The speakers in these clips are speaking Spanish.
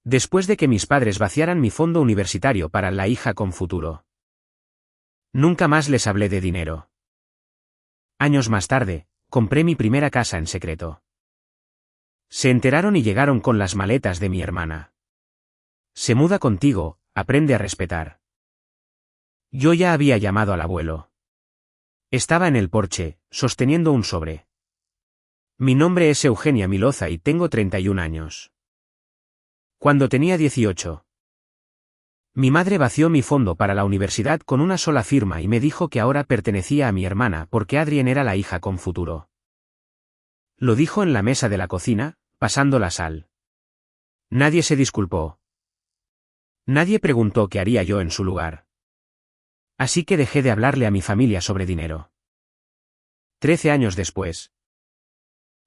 Después de que mis padres vaciaran mi fondo universitario para la hija con futuro. Nunca más les hablé de dinero. Años más tarde, compré mi primera casa en secreto. Se enteraron y llegaron con las maletas de mi hermana. Se muda contigo, aprende a respetar. Yo ya había llamado al abuelo. Estaba en el porche, sosteniendo un sobre. Mi nombre es Eugenia Miloza y tengo 31 años. Cuando tenía 18. Mi madre vació mi fondo para la universidad con una sola firma y me dijo que ahora pertenecía a mi hermana porque Adrien era la hija con futuro. Lo dijo en la mesa de la cocina, pasando la sal. Nadie se disculpó. Nadie preguntó qué haría yo en su lugar. Así que dejé de hablarle a mi familia sobre dinero. 13 años después.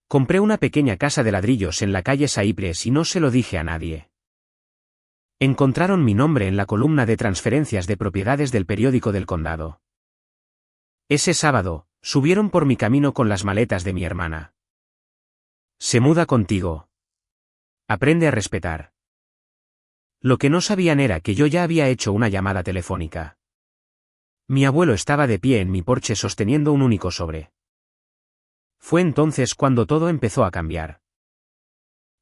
Compré una pequeña casa de ladrillos en la calle Saipres y no se lo dije a nadie. Encontraron mi nombre en la columna de transferencias de propiedades del periódico del condado. Ese sábado, subieron por mi camino con las maletas de mi hermana. Se muda contigo. Aprende a respetar. Lo que no sabían era que yo ya había hecho una llamada telefónica. Mi abuelo estaba de pie en mi porche sosteniendo un único sobre. Fue entonces cuando todo empezó a cambiar.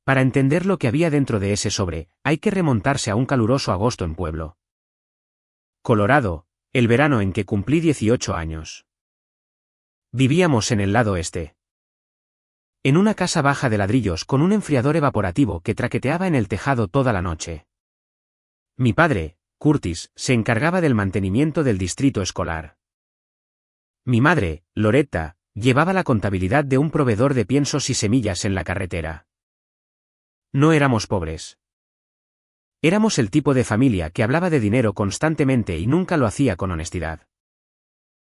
Para entender lo que había dentro de ese sobre, hay que remontarse a un caluroso agosto en Pueblo, Colorado, el verano en que cumplí 18 años. Vivíamos en el lado este. En una casa baja de ladrillos con un enfriador evaporativo que traqueteaba en el tejado toda la noche. Mi padre, Curtis, se encargaba del mantenimiento del distrito escolar. Mi madre, Loretta, llevaba la contabilidad de un proveedor de piensos y semillas en la carretera. No éramos pobres. Éramos el tipo de familia que hablaba de dinero constantemente y nunca lo hacía con honestidad.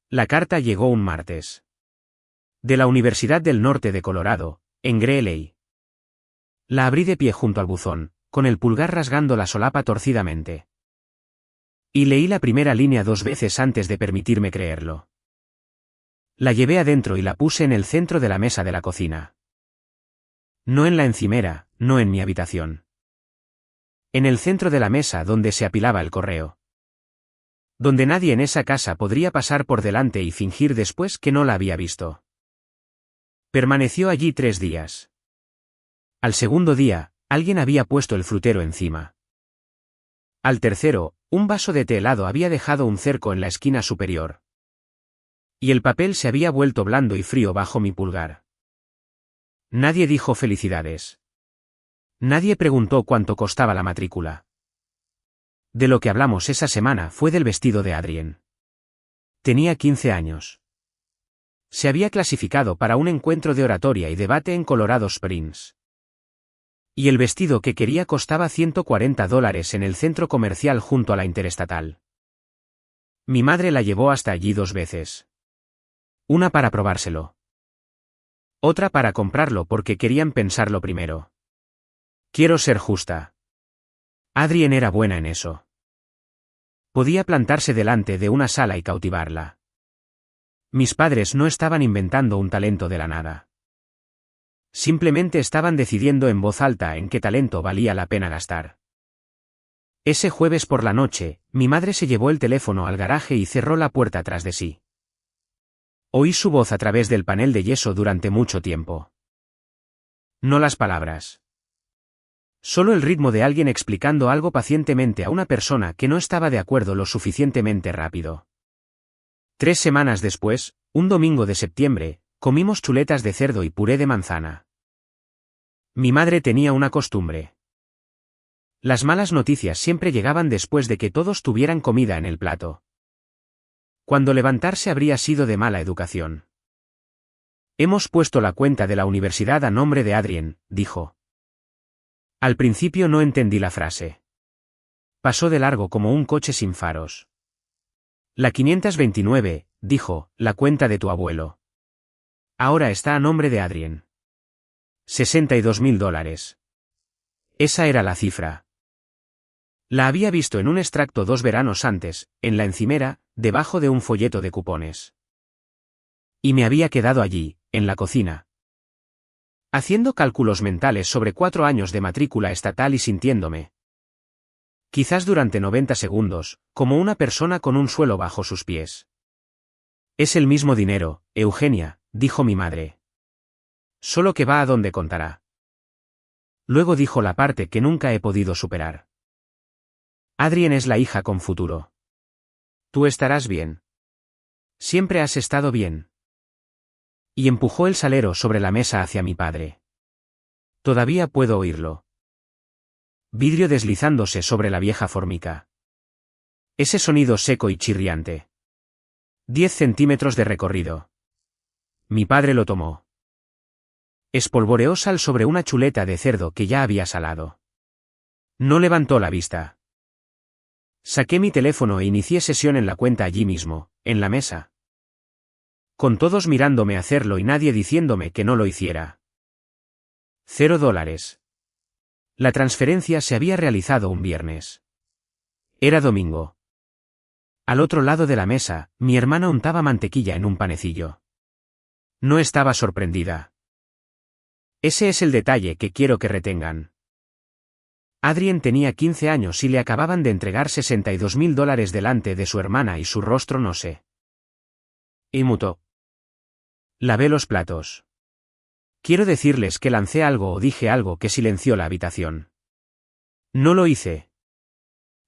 La carta llegó un martes. De la Universidad del Norte de Colorado, en Greeley. La abrí de pie junto al buzón, con el pulgar rasgando la solapa torcidamente. Y leí la primera línea 2 veces antes de permitirme creerlo. La llevé adentro y la puse en el centro de la mesa de la cocina. No en la encimera, no en mi habitación. En el centro de la mesa donde se apilaba el correo. Donde nadie en esa casa podría pasar por delante y fingir después que no la había visto. Permaneció allí 3 días. Al segundo día, alguien había puesto el frutero encima. Al tercero, un vaso de té helado había dejado un cerco en la esquina superior. Y el papel se había vuelto blando y frío bajo mi pulgar. Nadie dijo felicidades. Nadie preguntó cuánto costaba la matrícula. De lo que hablamos esa semana fue del vestido de Adrien. Tenía 15 años. Se había clasificado para un encuentro de oratoria y debate en Colorado Springs. Y el vestido que quería costaba $140 en el centro comercial junto a la Interestatal. Mi madre la llevó hasta allí 2 veces. Una para probárselo. Otra para comprarlo porque querían pensarlo primero. Quiero ser justa. Adrien era buena en eso. Podía plantarse delante de una sala y cautivarla. Mis padres no estaban inventando un talento de la nada. Simplemente estaban decidiendo en voz alta en qué talento valía la pena gastar. Ese jueves por la noche, mi madre se llevó el teléfono al garaje y cerró la puerta tras de sí. Oí su voz a través del panel de yeso durante mucho tiempo. No las palabras. Solo el ritmo de alguien explicando algo pacientemente a una persona que no estaba de acuerdo lo suficientemente rápido. 3 semanas después, un domingo de septiembre, comimos chuletas de cerdo y puré de manzana. Mi madre tenía una costumbre. Las malas noticias siempre llegaban después de que todos tuvieran comida en el plato. Cuando levantarse habría sido de mala educación. Hemos puesto la cuenta de la universidad a nombre de Adrien, dijo. Al principio no entendí la frase. Pasó de largo como un coche sin faros. La 529, dijo, la cuenta de tu abuelo. Ahora está a nombre de Adrien. $62,000. Esa era la cifra. La había visto en un extracto 2 veranos antes, en la encimera, debajo de un folleto de cupones. Y me había quedado allí, en la cocina. haciendo cálculos mentales sobre 4 años de matrícula estatal y sintiéndome. Quizás durante 90 segundos, como una persona con un suelo bajo sus pies. Es el mismo dinero, Eugenia, dijo mi madre. Solo que va a donde contará. Luego dijo la parte que nunca he podido superar. Adrien es la hija con futuro. Tú estarás bien. Siempre has estado bien. Y empujó el salero sobre la mesa hacia mi padre. Todavía puedo oírlo. Vidrio deslizándose sobre la vieja formica. Ese sonido seco y chirriante. 10 centímetros de recorrido. Mi padre lo tomó. Espolvoreó sal sobre una chuleta de cerdo que ya había salado. No levantó la vista. Saqué mi teléfono e inicié sesión en la cuenta allí mismo, en la mesa. Con todos mirándome hacerlo y nadie diciéndome que no lo hiciera. $0. La transferencia se había realizado un viernes. Era domingo. Al otro lado de la mesa, mi hermana untaba mantequilla en un panecillo. No estaba sorprendida. Ese es el detalle que quiero que retengan. Adrien tenía 15 años y le acababan de entregar $62.000 delante de su hermana y su rostro no sé. Y mutó. Lavé los platos. Quiero decirles que lancé algo o dije algo que silenció la habitación. No lo hice.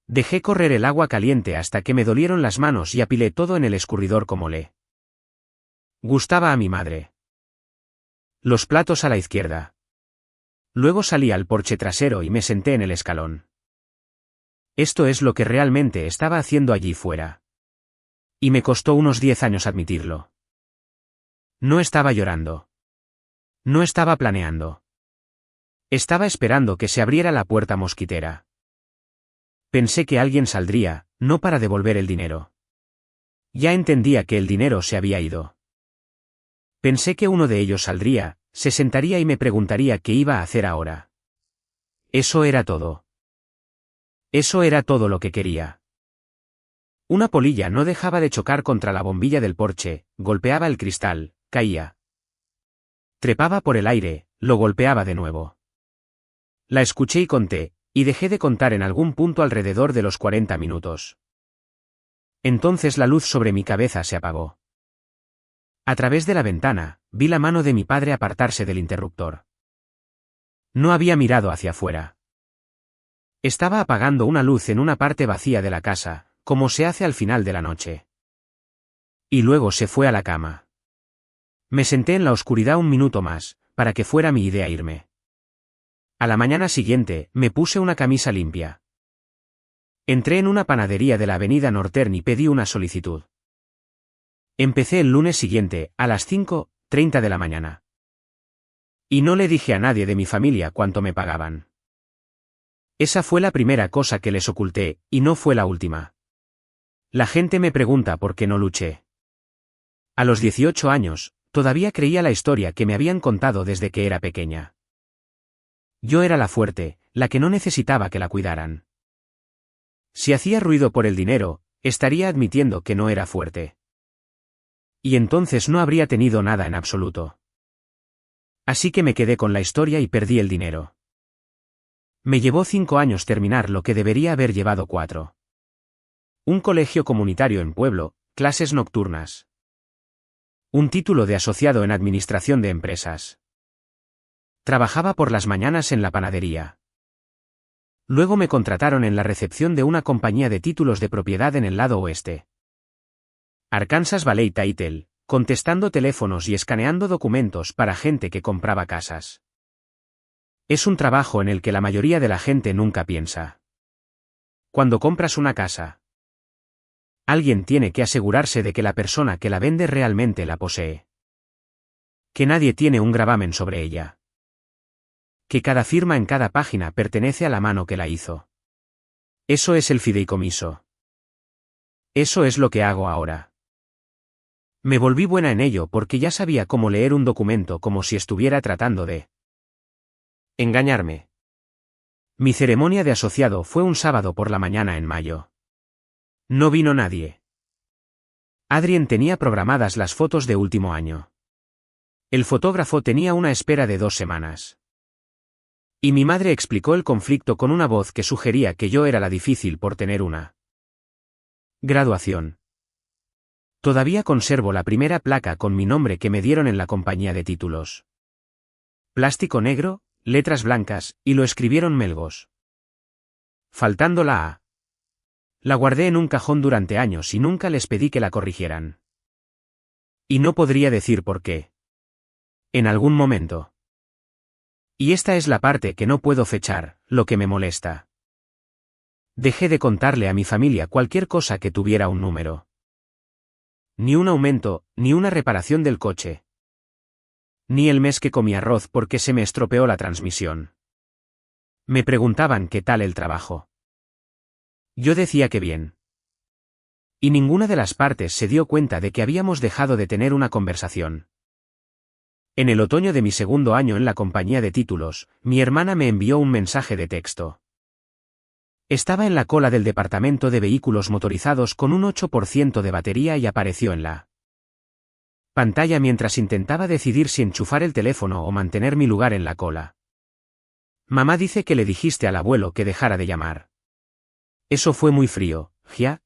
Dejé correr el agua caliente hasta que me dolieron las manos y apilé todo en el escurridor como le gustaba a mi madre. Los platos a la izquierda. Luego salí al porche trasero y me senté en el escalón. Esto es lo que realmente estaba haciendo allí fuera. Y me costó unos 10 años admitirlo. No estaba llorando. No estaba planeando. Estaba esperando que se abriera la puerta mosquitera. Pensé que alguien saldría, no para devolver el dinero. Ya entendía que el dinero se había ido. Pensé que uno de ellos saldría, se sentaría y me preguntaría qué iba a hacer ahora. Eso era todo. Eso era todo lo que quería. Una polilla no dejaba de chocar contra la bombilla del porche, golpeaba el cristal, caía. Trepaba por el aire, lo golpeaba de nuevo. La escuché y conté, y dejé de contar en algún punto alrededor de los 40 minutos. Entonces la luz sobre mi cabeza se apagó. A través de la ventana, vi la mano de mi padre apartarse del interruptor. No había mirado hacia afuera. Estaba apagando una luz en una parte vacía de la casa, como se hace al final de la noche. Y luego se fue a la cama. Me senté en la oscuridad un minuto más, para que fuera mi idea irme. A la mañana siguiente, me puse una camisa limpia. Entré en una panadería de la avenida Northern y pedí una solicitud. Empecé el lunes siguiente, a las 5:30 de la mañana. Y no le dije a nadie de mi familia cuánto me pagaban. Esa fue la primera cosa que les oculté, y no fue la última. La gente me pregunta por qué no luché. A los 18 años, todavía creía la historia que me habían contado desde que era pequeña. Yo era la fuerte, la que no necesitaba que la cuidaran. Si hacía ruido por el dinero, estaría admitiendo que no era fuerte. Y entonces no habría tenido nada en absoluto. Así que me quedé con la historia y perdí el dinero. Me llevó 5 años terminar lo que debería haber llevado 4. Un colegio comunitario en pueblo, clases nocturnas. Un título de asociado en administración de empresas. Trabajaba por las mañanas en la panadería. Luego me contrataron en la recepción de una compañía de títulos de propiedad en el lado oeste. Arkansas Valley Title, contestando teléfonos y escaneando documentos para gente que compraba casas. Es un trabajo en el que la mayoría de la gente nunca piensa. Cuando compras una casa, alguien tiene que asegurarse de que la persona que la vende realmente la posee. Que nadie tiene un gravamen sobre ella. Que cada firma en cada página pertenece a la mano que la hizo. Eso es el fideicomiso. Eso es lo que hago ahora. Me volví buena en ello porque ya sabía cómo leer un documento como si estuviera tratando de engañarme. Mi ceremonia de asociado fue un sábado por la mañana en mayo. No vino nadie. Adrien tenía programadas las fotos de último año. El fotógrafo tenía una espera de 2 semanas. Y mi madre explicó el conflicto con una voz que sugería que yo era la difícil por tener una graduación. Todavía conservo la primera placa con mi nombre que me dieron en la compañía de títulos. Plástico negro, letras blancas, y lo escribieron Melgos. Faltando la A. La guardé en un cajón durante años y nunca les pedí que la corrigieran. Y no podría decir por qué. En algún momento. Y esta es la parte que no puedo fechar, lo que me molesta. Dejé de contarle a mi familia cualquier cosa que tuviera un número. Ni un aumento, ni una reparación del coche. Ni el mes que comí arroz porque se me estropeó la transmisión. Me preguntaban qué tal el trabajo. Yo decía que bien. Y ninguna de las partes se dio cuenta de que habíamos dejado de tener una conversación. En el otoño de mi segundo año en la compañía de títulos, mi hermana me envió un mensaje de texto. Estaba en la cola del departamento de vehículos motorizados con un 8% de batería y apareció en la pantalla mientras intentaba decidir si enchufar el teléfono o mantener mi lugar en la cola. Mamá dice que le dijiste al abuelo que dejara de llamar. Eso fue muy frío, ¿ya?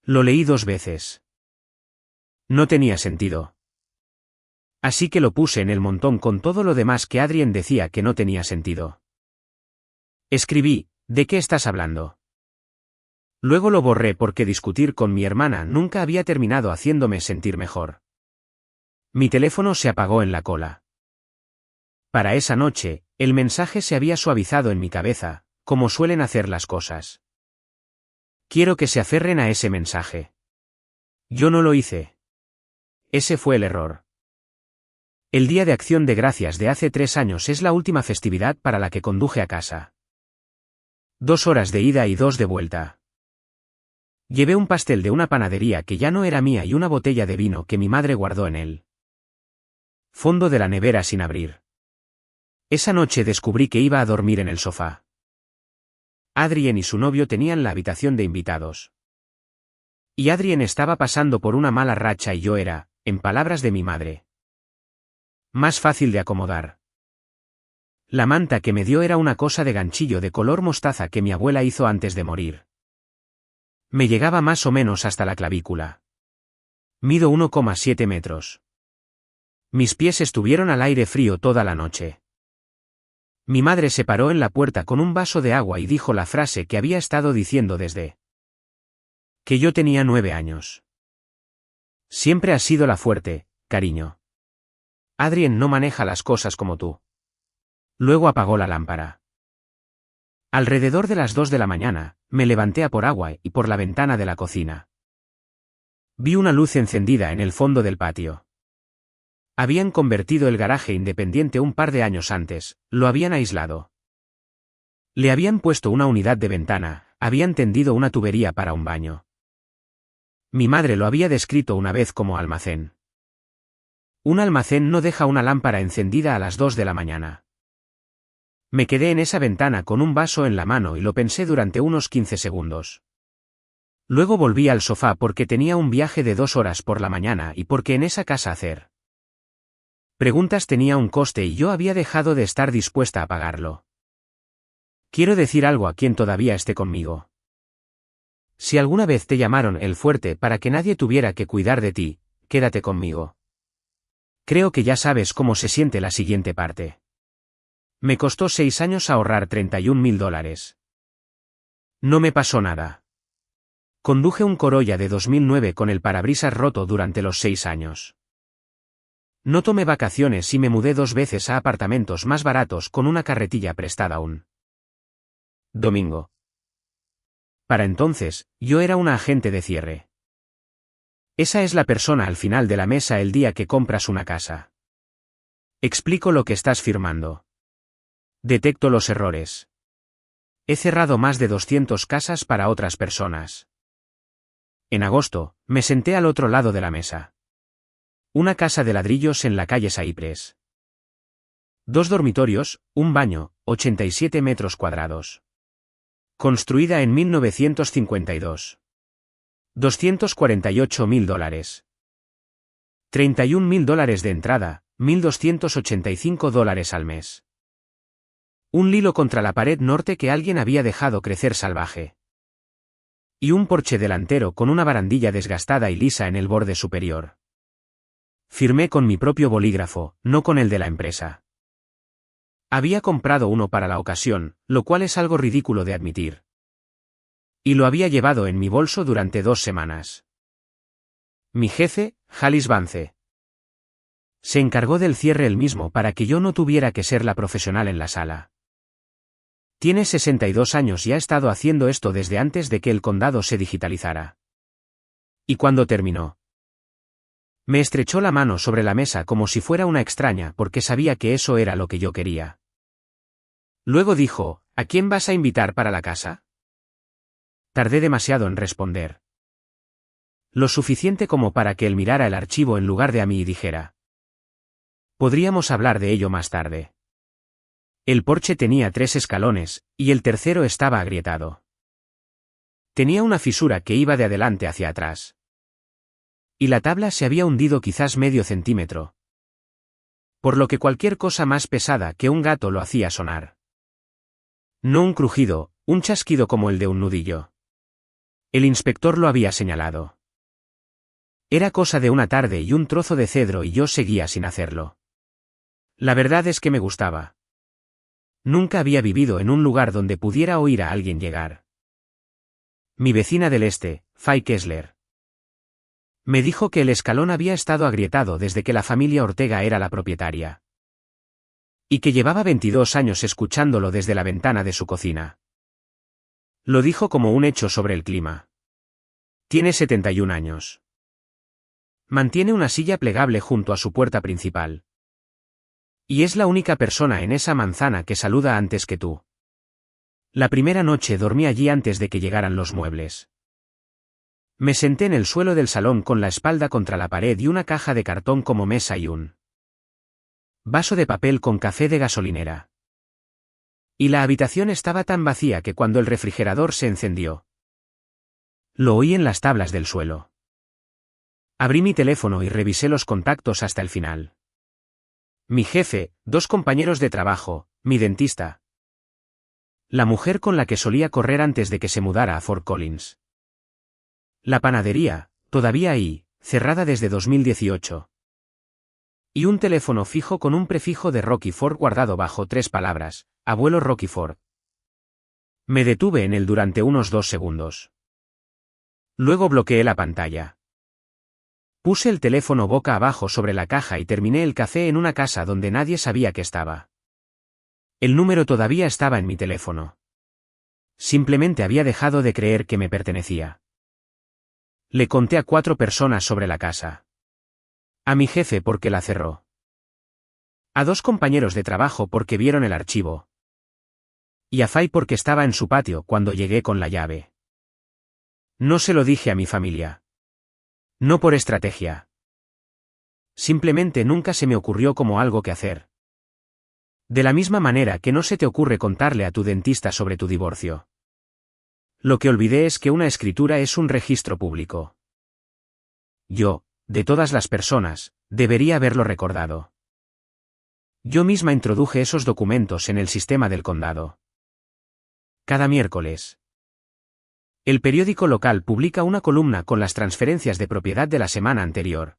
Lo leí 2 veces. No tenía sentido. Así que lo puse en el montón con todo lo demás que Adrien decía que no tenía sentido. Escribí, ¿de qué estás hablando? Luego lo borré porque discutir con mi hermana nunca había terminado haciéndome sentir mejor. Mi teléfono se apagó en la cola. Para esa noche, el mensaje se había suavizado en mi cabeza, como suelen hacer las cosas. Quiero que se aferren a ese mensaje. Yo no lo hice. Ese fue el error. El Día de Acción de Gracias de hace 3 años es la última festividad para la que conduje a casa. 2 horas de ida y 2 de vuelta. Llevé un pastel de una panadería que ya no era mía y una botella de vino que mi madre guardó en el fondo de la nevera sin abrir. Esa noche descubrí que iba a dormir en el sofá. Adrien y su novio tenían la habitación de invitados. Y Adrien estaba pasando por una mala racha y yo era, en palabras de mi madre, más fácil de acomodar. La manta que me dio era una cosa de ganchillo de color mostaza que mi abuela hizo antes de morir. Me llegaba más o menos hasta la clavícula. Mido 1,7 metros. Mis pies estuvieron al aire frío toda la noche. Mi madre se paró en la puerta con un vaso de agua y dijo la frase que había estado diciendo desde que yo tenía 9 años. Siempre has sido la fuerte, cariño. Adrien no maneja las cosas como tú. Luego apagó la lámpara. Alrededor de las 2 de la mañana, me levanté a por agua y por la ventana de la cocina. Vi una luz encendida en el fondo del patio. Habían convertido el garaje independiente un par de años antes, lo habían aislado. Le habían puesto una unidad de ventana, habían tendido una tubería para un baño. Mi madre lo había descrito una vez como almacén. Un almacén no deja una lámpara encendida a las 2 de la mañana. Me quedé en esa ventana con un vaso en la mano y lo pensé durante unos 15 segundos. Luego volví al sofá porque tenía un viaje de 2 horas por la mañana y porque en esa casa hacer preguntas tenía un coste y yo había dejado de estar dispuesta a pagarlo. Quiero decir algo a quien todavía esté conmigo. Si alguna vez te llamaron el fuerte para que nadie tuviera que cuidar de ti, quédate conmigo. Creo que ya sabes cómo se siente la siguiente parte. Me costó 6 años ahorrar $31.000. No me pasó nada. Conduje un Corolla de 2009 con el parabrisas roto durante los 6 años. No tomé vacaciones y me mudé 2 veces a apartamentos más baratos con una carretilla prestada un domingo. Para entonces, yo era una agente de cierre. Esa es la persona al final de la mesa el día que compras una casa. Explico lo que estás firmando. Detecto los errores. He cerrado más de 200 casas para otras personas. En agosto, me senté al otro lado de la mesa. Una casa de ladrillos en la calle Saipres. 2 dormitorios, un baño, 87 metros cuadrados. Construida en 1952. $248.000. $31.000 de entrada, $1.285 al mes. Un lilo contra la pared norte que alguien había dejado crecer salvaje. Y un porche delantero con una barandilla desgastada y lisa en el borde superior. Firmé con mi propio bolígrafo, no con el de la empresa. Había comprado uno para la ocasión, lo cual es algo ridículo de admitir. Y lo había llevado en mi bolso durante 2 semanas. Mi jefe, Halis Vance, se encargó del cierre él mismo para que yo no tuviera que ser la profesional en la sala. Tiene 62 años y ha estado haciendo esto desde antes de que el condado se digitalizara. Y cuando terminó, me estrechó la mano sobre la mesa como si fuera una extraña porque sabía que eso era lo que yo quería. Luego dijo, ¿a quién vas a invitar para la casa? Tardé demasiado en responder. Lo suficiente como para que él mirara el archivo en lugar de a mí y dijera: podríamos hablar de ello más tarde. El porche tenía 3 escalones, y el tercero estaba agrietado. Tenía una fisura que iba de adelante hacia atrás. Y la tabla se había hundido quizás medio centímetro. Por lo que cualquier cosa más pesada que un gato lo hacía sonar. No un crujido, un chasquido como el de un nudillo. El inspector lo había señalado. Era cosa de una tarde y un trozo de cedro y yo seguía sin hacerlo. La verdad es que me gustaba. Nunca había vivido en un lugar donde pudiera oír a alguien llegar. Mi vecina del este, Fay Kessler, me dijo que el escalón había estado agrietado desde que la familia Ortega era la propietaria. Y que llevaba 22 años escuchándolo desde la ventana de su cocina. Lo dijo como un hecho sobre el clima. Tiene 71 años. Mantiene una silla plegable junto a su puerta principal. Y es la única persona en esa manzana que saluda antes que tú. La primera noche dormí allí antes de que llegaran los muebles. Me senté en el suelo del salón con la espalda contra la pared y una caja de cartón como mesa y un vaso de papel con café de gasolinera. Y la habitación estaba tan vacía que cuando el refrigerador se encendió, lo oí en las tablas del suelo. Abrí mi teléfono y revisé los contactos hasta el final. Mi jefe, 2 compañeros de trabajo, mi dentista. La mujer con la que solía correr antes de que se mudara a Fort Collins. La panadería, todavía ahí, cerrada desde 2018. Y un teléfono fijo con un prefijo de Rocky Ford guardado bajo 3 palabras, abuelo Rocky Ford. Me detuve en él durante unos 2 segundos. Luego bloqueé la pantalla. Puse el teléfono boca abajo sobre la caja y terminé el café en una casa donde nadie sabía que estaba. El número todavía estaba en mi teléfono. Simplemente había dejado de creer que me pertenecía. Le conté a 4 personas sobre la casa. A mi jefe porque la cerró. A 2 compañeros de trabajo porque vieron el archivo. Y a Fay porque estaba en su patio cuando llegué con la llave. No se lo dije a mi familia. No por estrategia. Simplemente nunca se me ocurrió como algo que hacer. De la misma manera que no se te ocurre contarle a tu dentista sobre tu divorcio. Lo que olvidé es que una escritura es un registro público. Yo, de todas las personas, debería haberlo recordado. Yo misma introduje esos documentos en el sistema del condado. Cada miércoles. El periódico local publica una columna con las transferencias de propiedad de la semana anterior.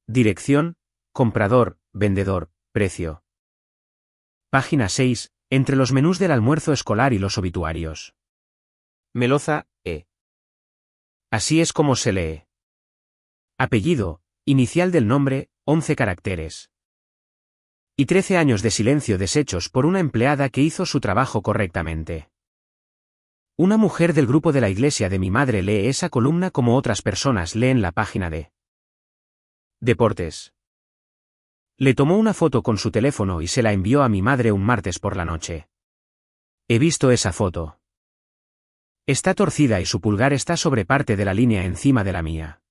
Dirección, comprador, vendedor, precio. Página 6, entre los menús del almuerzo escolar y los obituarios. Meloza, E. Así es como se lee. Apellido, inicial del nombre, 11 caracteres. Y 13 años de silencio deshechos por una empleada que hizo su trabajo correctamente. Una mujer del grupo de la iglesia de mi madre lee esa columna como otras personas leen la página de Deportes. Le tomó una foto con su teléfono y se la envió a mi madre un martes por la noche. He visto esa foto. Está torcida y su pulgar está sobre parte de la línea encima de la mía.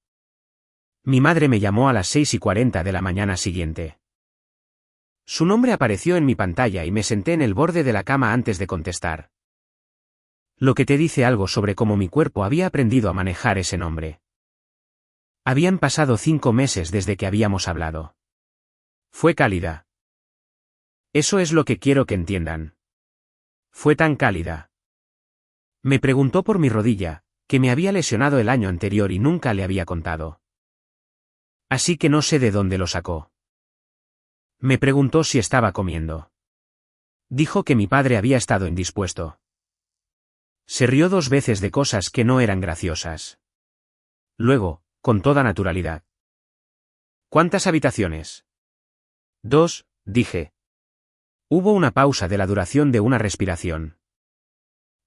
Mi madre me llamó a las 6:40 de la mañana siguiente. Su nombre apareció en mi pantalla y me senté en el borde de la cama antes de contestar. Lo que te dice algo sobre cómo mi cuerpo había aprendido a manejar ese nombre. Habían pasado 5 meses desde que habíamos hablado. Fue cálida. Eso es lo que quiero que entiendan. Fue tan cálida. Me preguntó por mi rodilla, que me había lesionado el año anterior y nunca le había contado. Así que no sé de dónde lo sacó. Me preguntó si estaba comiendo. Dijo que mi padre había estado indispuesto. Se rió 2 veces de cosas que no eran graciosas. Luego, con toda naturalidad. ¿Cuántas habitaciones? 2, dije. Hubo una pausa de la duración de una respiración.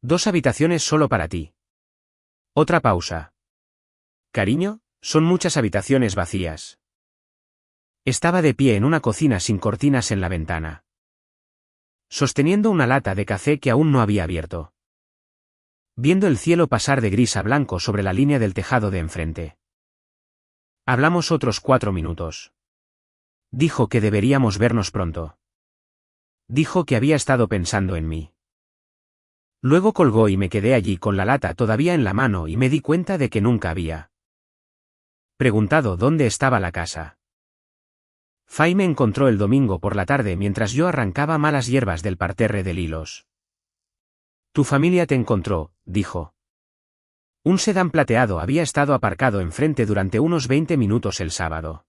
2 habitaciones solo para ti. Otra pausa. Cariño, son muchas habitaciones vacías. Estaba de pie en una cocina sin cortinas en la ventana, sosteniendo una lata de café que aún no había abierto. Viendo el cielo pasar de gris a blanco sobre la línea del tejado de enfrente. Hablamos otros 4 minutos. Dijo que deberíamos vernos pronto. Dijo que había estado pensando en mí. Luego colgó y me quedé allí con la lata todavía en la mano y me di cuenta de que nunca había preguntado dónde estaba la casa. Fay me encontró el domingo por la tarde mientras yo arrancaba malas hierbas del parterre de lilos. Tu familia te encontró, dijo. Un sedán plateado había estado aparcado enfrente durante unos 20 minutos el sábado.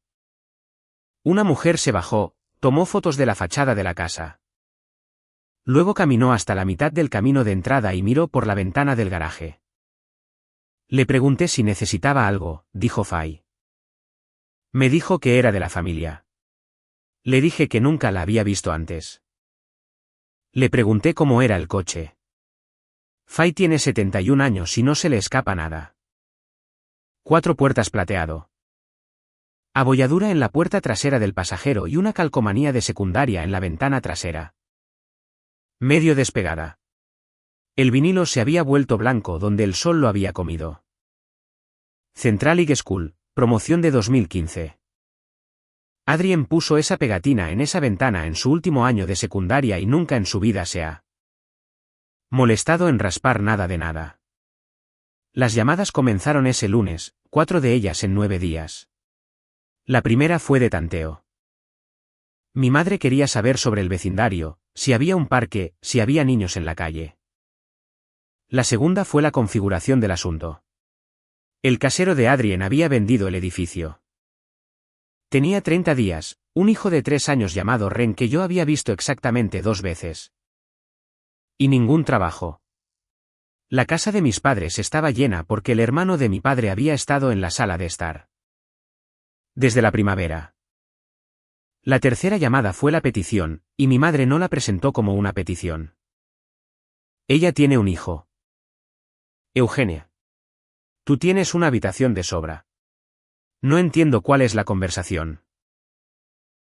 Una mujer se bajó, tomó fotos de la fachada de la casa. Luego caminó hasta la mitad del camino de entrada y miró por la ventana del garaje. Le pregunté si necesitaba algo, dijo Fay. Me dijo que era de la familia. Le dije que nunca la había visto antes. Le pregunté cómo era el coche. Fay tiene 71 años y no se le escapa nada. 4 puertas plateado. Abolladura en la puerta trasera del pasajero y una calcomanía de secundaria en la ventana trasera. Medio despegada. El vinilo se había vuelto blanco donde el sol lo había comido. Central League School, promoción de 2015. Adrien puso esa pegatina en esa ventana en su último año de secundaria y nunca en su vida se ha molestado en raspar nada de nada. Las llamadas comenzaron ese lunes, 4 de ellas en 9 días. La primera fue de tanteo. Mi madre quería saber sobre el vecindario, si había un parque, si había niños en la calle. La segunda fue la configuración del asunto. El casero de Adrien había vendido el edificio. Tenía 30 días, un hijo de 3 años llamado Ren que yo había visto exactamente 2 veces. Y ningún trabajo. La casa de mis padres estaba llena porque el hermano de mi padre había estado en la sala de estar. Desde la primavera. La tercera llamada fue la petición, y mi madre no la presentó como una petición. Ella tiene un hijo. Eugenia. Tú tienes una habitación de sobra. No entiendo cuál es la conversación.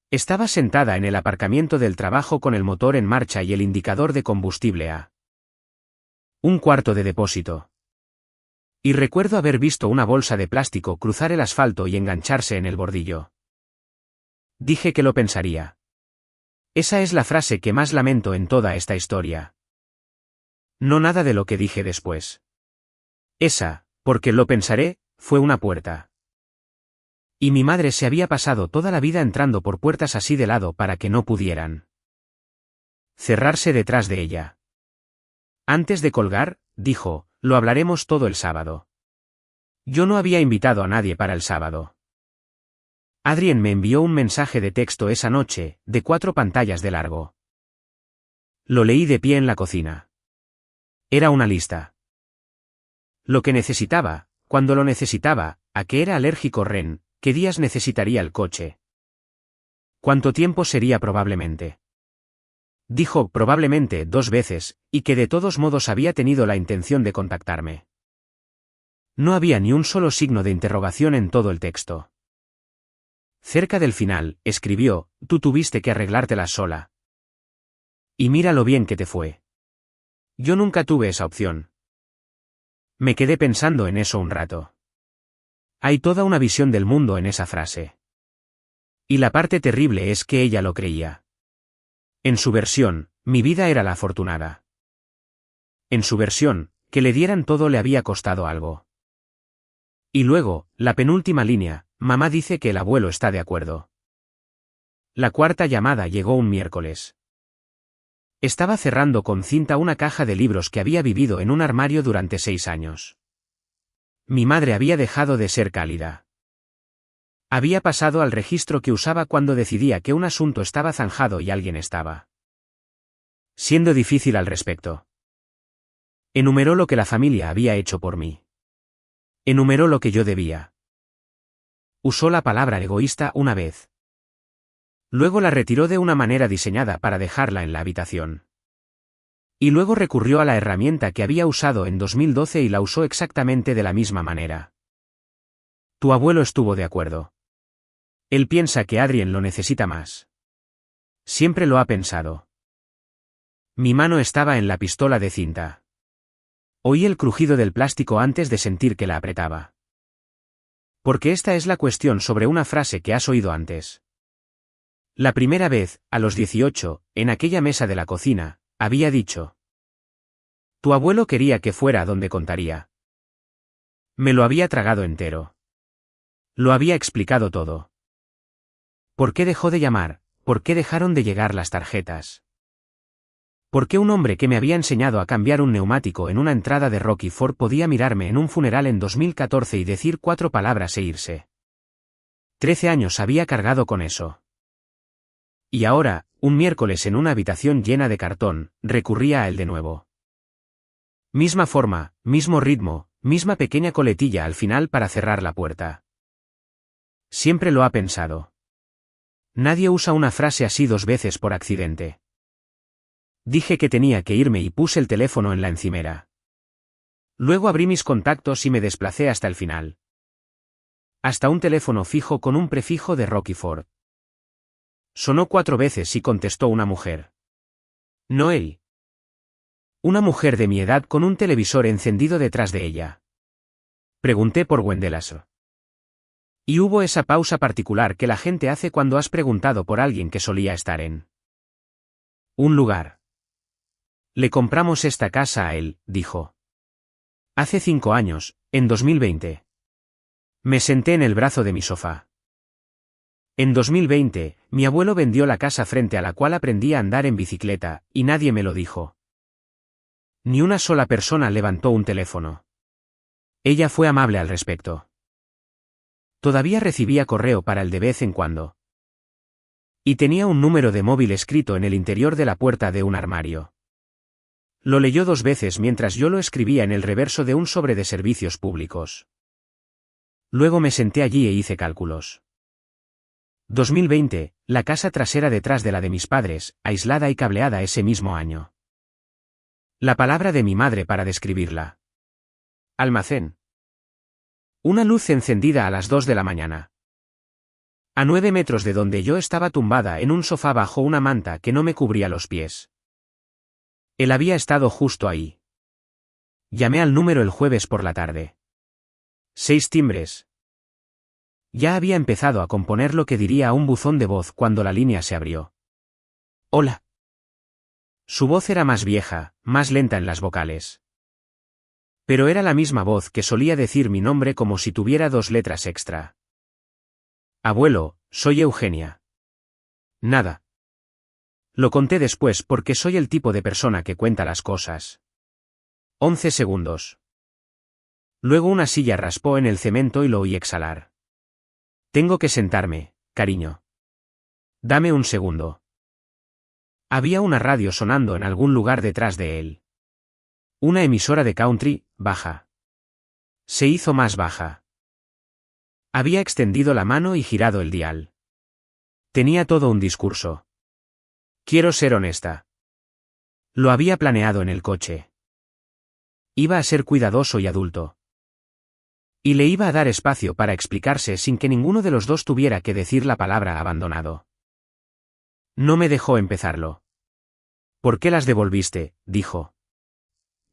Estaba sentada en el aparcamiento del trabajo con el motor en marcha y el indicador de combustible a 1/4 de depósito. Y recuerdo haber visto una bolsa de plástico cruzar el asfalto y engancharse en el bordillo. Dije que lo pensaría. Esa es la frase que más lamento en toda esta historia. No nada de lo que dije después. Esa, porque lo pensaré, fue una puerta. Y mi madre se había pasado toda la vida entrando por puertas así de lado para que no pudieran cerrarse detrás de ella. Antes de colgar, dijo, lo hablaremos todo el sábado. Yo no había invitado a nadie para el sábado. Adrien me envió un mensaje de texto esa noche, de 4 pantallas de largo. Lo leí de pie en la cocina. Era una lista. Lo que necesitaba, cuando lo necesitaba, a qué era alérgico Ren, qué días necesitaría el coche. ¿Cuánto tiempo sería probablemente? Dijo probablemente 2 veces, y que de todos modos había tenido la intención de contactarme. No había ni un solo signo de interrogación en todo el texto. Cerca del final, escribió, tú tuviste que arreglártela sola. Y mira lo bien que te fue. Yo nunca tuve esa opción. Me quedé pensando en eso un rato. Hay toda una visión del mundo en esa frase. Y la parte terrible es que ella lo creía. En su versión, mi vida era la afortunada. En su versión, que le dieran todo le había costado algo. Y luego, la penúltima línea, mamá dice que el abuelo está de acuerdo. La cuarta llamada llegó un miércoles. Estaba cerrando con cinta una caja de libros que había vivido en un armario durante 6 años. Mi madre había dejado de ser cálida. Había pasado al registro que usaba cuando decidía que un asunto estaba zanjado y alguien estaba siendo difícil al respecto. Enumeró lo que la familia había hecho por mí. Enumeró lo que yo debía. Usó la palabra egoísta una vez. Luego la retiró de una manera diseñada para dejarla en la habitación. Y luego recurrió a la herramienta que había usado en 2012 y la usó exactamente de la misma manera. Tu abuelo estuvo de acuerdo. Él piensa que Adrien lo necesita más. Siempre lo ha pensado. Mi mano estaba en la pistola de cinta. Oí el crujido del plástico antes de sentir que la apretaba. Porque esta es la cuestión sobre una frase que has oído antes. La primera vez, a los 18, en aquella mesa de la cocina, había dicho. Tu abuelo quería que fuera donde contaría. Me lo había tragado entero. Lo había explicado todo. ¿Por qué dejó de llamar? ¿Por qué dejaron de llegar las tarjetas? ¿Por qué un hombre que me había enseñado a cambiar un neumático en una entrada de Rocky Ford podía mirarme en un funeral en 2014 y decir 4 palabras e irse? 13 años había cargado con eso. Y ahora, un miércoles en una habitación llena de cartón, recurría a él de nuevo. Misma forma, mismo ritmo, misma pequeña coletilla al final para cerrar la puerta. Siempre lo ha pensado. Nadie usa una frase así 2 veces por accidente. Dije que tenía que irme y puse el teléfono en la encimera. Luego abrí mis contactos y me desplacé hasta el final. Hasta un teléfono fijo con un prefijo de Rocky Ford. Sonó 4 veces y contestó una mujer. Noel. Una mujer de mi edad con un televisor encendido detrás de ella. Pregunté por Wendelasro. Y hubo esa pausa particular que la gente hace cuando has preguntado por alguien que solía estar en un lugar. Le compramos esta casa a él, dijo. Hace 5 años, en 2020. Me senté en el brazo de mi sofá. En 2020, mi abuelo vendió la casa frente a la cual aprendí a andar en bicicleta, y nadie me lo dijo. Ni una sola persona levantó un teléfono. Ella fue amable al respecto. Todavía recibía correo para él de vez en cuando. Y tenía un número de móvil escrito en el interior de la puerta de un armario. Lo leyó 2 veces mientras yo lo escribía en el reverso de un sobre de servicios públicos. Luego me senté allí e hice cálculos. 2020, la casa trasera detrás de la de mis padres, aislada y cableada ese mismo año. La palabra de mi madre para describirla. Almacén. Una luz encendida a las 2 de la mañana. A 9 metros de donde yo estaba tumbada en un sofá bajo una manta que no me cubría los pies. Él había estado justo ahí. Llamé al número el jueves por la tarde. 6 timbres. Ya había empezado a componer lo que diría a un buzón de voz cuando la línea se abrió. Hola. Su voz era más vieja, más lenta en las vocales. Pero era la misma voz que solía decir mi nombre como si tuviera 2 letras extra. Abuelo, soy Eugenia. Nada. Lo conté después porque soy el tipo de persona que cuenta las cosas. 11 segundos. Luego una silla raspó en el cemento y lo oí exhalar. Tengo que sentarme, cariño. Dame un segundo. Había una radio sonando en algún lugar detrás de él. Una emisora de country, baja. Se hizo más baja. Había extendido la mano y girado el dial. Tenía todo un discurso. Quiero ser honesta. Lo había planeado en el coche. Iba a ser cuidadoso y adulto. Y le iba a dar espacio para explicarse sin que ninguno de los dos tuviera que decir la palabra abandonado. No me dejó empezarlo. ¿Por qué las devolviste?, dijo.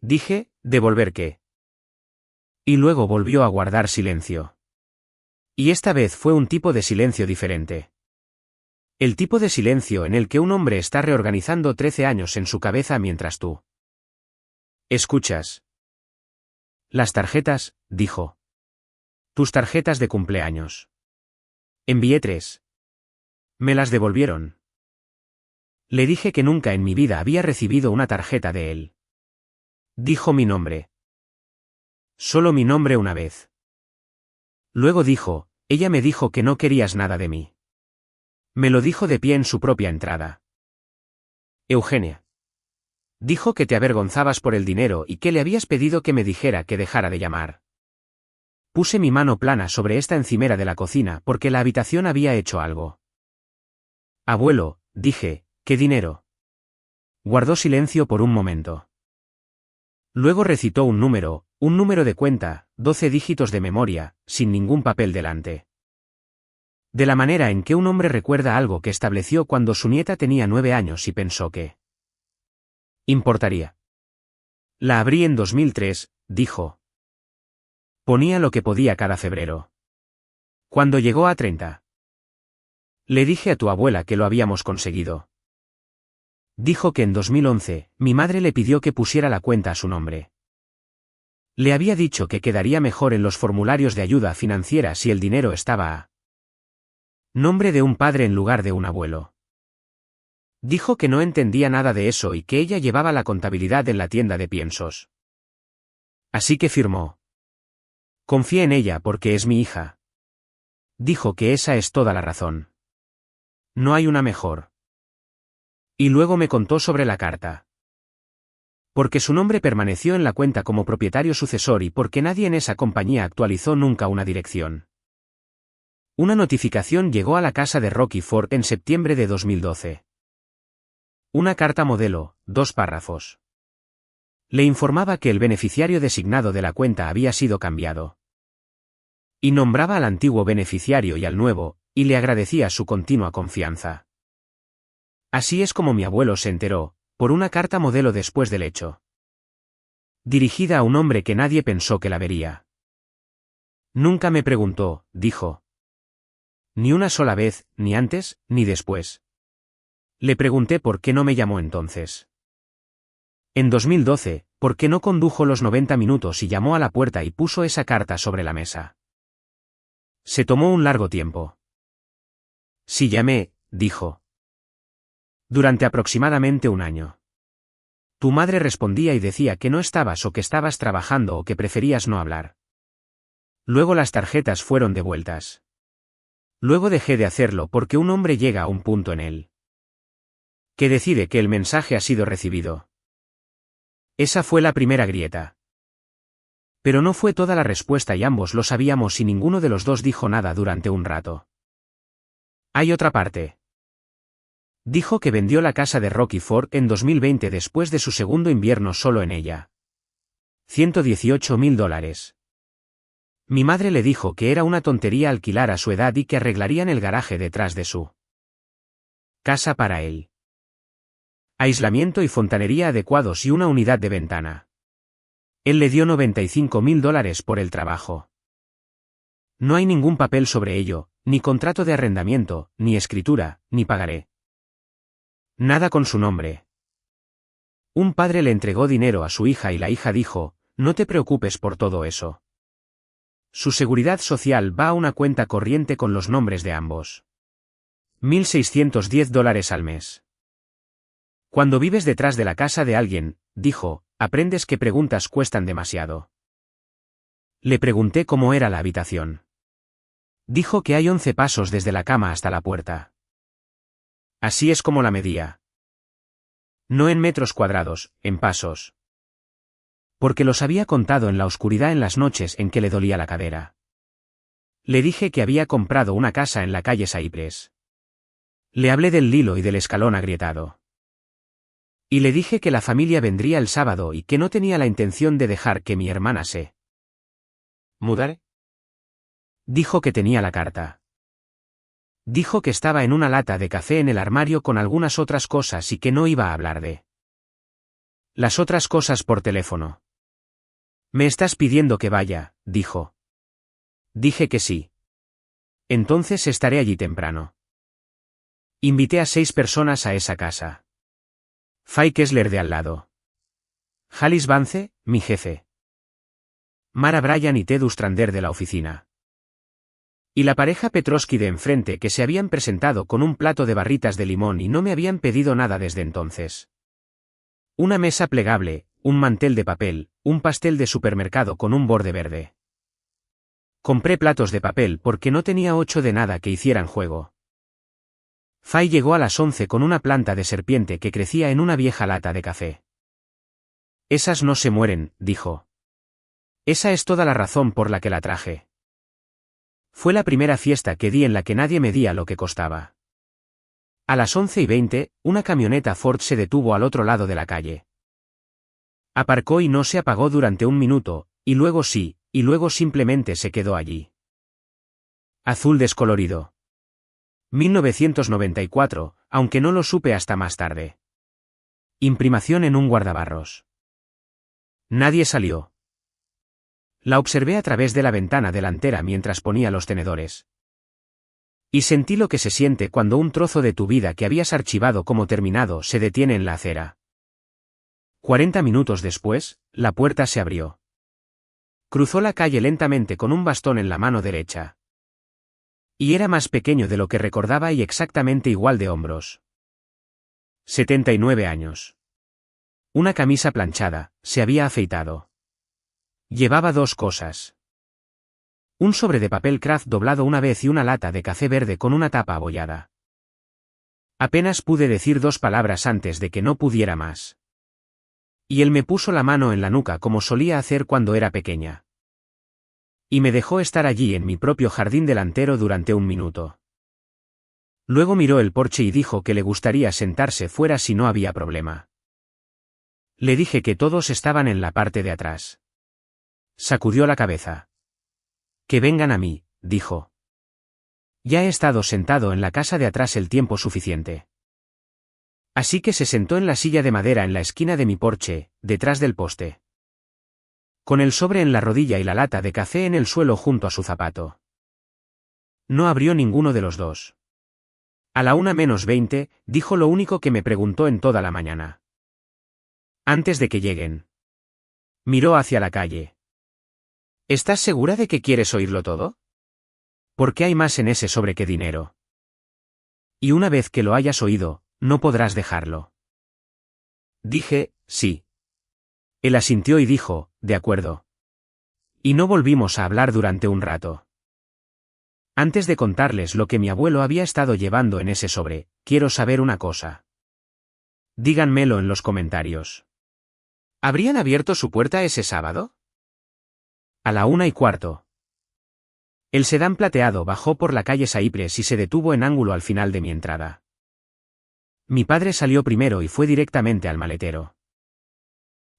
Dije, ¿devolver qué? Y luego volvió a guardar silencio. Y esta vez fue un tipo de silencio diferente. El tipo de silencio en el que un hombre está reorganizando 13 años en su cabeza mientras tú escuchas. Las tarjetas, dijo. Tus tarjetas de cumpleaños. Envié 3. Me las devolvieron. Le dije que nunca en mi vida había recibido una tarjeta de él. Dijo mi nombre. Solo mi nombre una vez. Luego dijo, ella me dijo que no querías nada de mí. Me lo dijo de pie en su propia entrada. Eugenia. Dijo que te avergonzabas por el dinero y que le habías pedido que me dijera que dejara de llamar. Puse mi mano plana sobre esta encimera de la cocina porque la habitación había hecho algo. Abuelo, dije, ¿qué dinero? Guardó silencio por un momento. Luego recitó un número de cuenta, 12 dígitos de memoria, sin ningún papel delante. De la manera en que un hombre recuerda algo que estableció cuando su nieta tenía 9 años y pensó que importaría. La abrí en 2003, dijo. Ponía lo que podía cada febrero. Cuando llegó a 30. Le dije a tu abuela que lo habíamos conseguido. Dijo que en 2011, mi madre le pidió que pusiera la cuenta a su nombre. Le había dicho que quedaría mejor en los formularios de ayuda financiera si el dinero estaba a nombre de un padre en lugar de un abuelo. Dijo que no entendía nada de eso y que ella llevaba la contabilidad en la tienda de piensos. Así que firmó. Confié en ella porque es mi hija. Dijo que esa es toda la razón. No hay una mejor. Y luego me contó sobre la carta. Porque su nombre permaneció en la cuenta como propietario sucesor y porque nadie en esa compañía actualizó nunca una dirección. Una notificación llegó a la casa de Rocky Ford en septiembre de 2012. Una carta modelo, 2 párrafos. Le informaba que el beneficiario designado de la cuenta había sido cambiado. Y nombraba al antiguo beneficiario y al nuevo, y le agradecía su continua confianza. Así es como mi abuelo se enteró, por una carta modelo después del hecho. Dirigida a un hombre que nadie pensó que la vería. Nunca me preguntó, dijo. Ni una sola vez, ni antes, ni después. Le pregunté por qué no me llamó entonces. En 2012, ¿por qué no condujo los 90 minutos y llamó a la puerta y puso esa carta sobre la mesa? Se tomó un largo tiempo. Sí llamé, dijo. Durante aproximadamente un año. Tu madre respondía y decía que no estabas o que estabas trabajando o que preferías no hablar. Luego las tarjetas fueron devueltas. Luego dejé de hacerlo porque un hombre llega a un punto en él que decide que el mensaje ha sido recibido. Esa fue la primera grieta. Pero no fue toda la respuesta y ambos lo sabíamos y ninguno de los dos dijo nada durante un rato. Hay otra parte. Dijo que vendió la casa de Rocky Ford en 2020 después de su segundo invierno solo en ella. $118,000. Mi madre le dijo que era una tontería alquilar a su edad y que arreglarían el garaje detrás de su casa para él. Aislamiento y fontanería adecuados y una unidad de ventana. Él le dio $95,000 por el trabajo. No hay ningún papel sobre ello, ni contrato de arrendamiento, ni escritura, ni pagaré. Nada con su nombre. Un padre le entregó dinero a su hija y la hija dijo, no te preocupes por todo eso. Su seguridad social va a una cuenta corriente con los nombres de ambos. $1,610 al mes. Cuando vives detrás de la casa de alguien, dijo, aprendes que preguntas cuestan demasiado. Le pregunté cómo era la habitación. Dijo que hay 11 pasos desde la cama hasta la puerta. Así es como la medía. No en metros cuadrados, en pasos. Porque los había contado en la oscuridad en las noches en que le dolía la cadera. Le dije que había comprado una casa en la calle Cypress. Le hablé del lilo y del escalón agrietado. Y le dije que la familia vendría el sábado y que no tenía la intención de dejar que mi hermana se mudara. Dijo que tenía la carta. Dijo que estaba en una lata de café en el armario con algunas otras cosas y que no iba a hablar de las otras cosas por teléfono. Me estás pidiendo que vaya, dijo. Dije que sí. Entonces estaré allí temprano. Invité a 6 personas a esa casa. Fay Kessler de al lado. Halis Vance, mi jefe. Mara Bryan y Ted Ostrander de la oficina. Y la pareja Petrovsky de enfrente que se habían presentado con un plato de barritas de limón y no me habían pedido nada desde entonces. Una mesa plegable, un mantel de papel, un pastel de supermercado con un borde verde. Compré platos de papel porque no tenía 8 de nada que hicieran juego. Fay llegó a las 11 con una planta de serpiente que crecía en una vieja lata de café. Esas no se mueren, dijo. Esa es toda la razón por la que la traje. Fue la primera fiesta que di en la que nadie medía lo que costaba. A las 11:20, una camioneta Ford se detuvo al otro lado de la calle. Aparcó y no se apagó durante un minuto, y luego sí, y luego simplemente se quedó allí. Azul descolorido. 1994, aunque no lo supe hasta más tarde. Imprimación en un guardabarros. Nadie salió. La observé a través de la ventana delantera mientras ponía los tenedores. Y sentí lo que se siente cuando un trozo de tu vida que habías archivado como terminado se detiene en la acera. 40 minutos después, la puerta se abrió. Cruzó la calle lentamente con un bastón en la mano derecha. Y era más pequeño de lo que recordaba y exactamente igual de hombros. 79 años. Una camisa planchada, se había afeitado. Llevaba 2 cosas. Un sobre de papel Kraft doblado una vez y una lata de café verde con una tapa abollada. Apenas pude decir 2 palabras antes de que no pudiera más. Y él me puso la mano en la nuca como solía hacer cuando era pequeña. Y me dejó estar allí en mi propio jardín delantero durante un minuto. Luego miró el porche y dijo que le gustaría sentarse fuera si no había problema. Le dije que todos estaban en la parte de atrás. Sacudió la cabeza. Que vengan a mí, dijo. Ya he estado sentado en la casa de atrás el tiempo suficiente. Así que se sentó en la silla de madera en la esquina de mi porche, detrás del poste. Con el sobre en la rodilla y la lata de café en el suelo junto a su zapato. No abrió ninguno de los dos. A la 1:20, dijo lo único que me preguntó en toda la mañana. Antes de que lleguen. Miró hacia la calle. ¿Estás segura de que quieres oírlo todo? Porque hay más en ese sobre que dinero. Y una vez que lo hayas oído, no podrás dejarlo. Dije, sí. Él asintió y dijo, de acuerdo. Y no volvimos a hablar durante un rato. Antes de contarles lo que mi abuelo había estado llevando en ese sobre, quiero saber una cosa. Díganmelo en los comentarios. ¿Habrían abierto su puerta ese sábado? A la 1:15. El sedán plateado bajó por la calle Saipres y se detuvo en ángulo al final de mi entrada. Mi padre salió primero y fue directamente al maletero.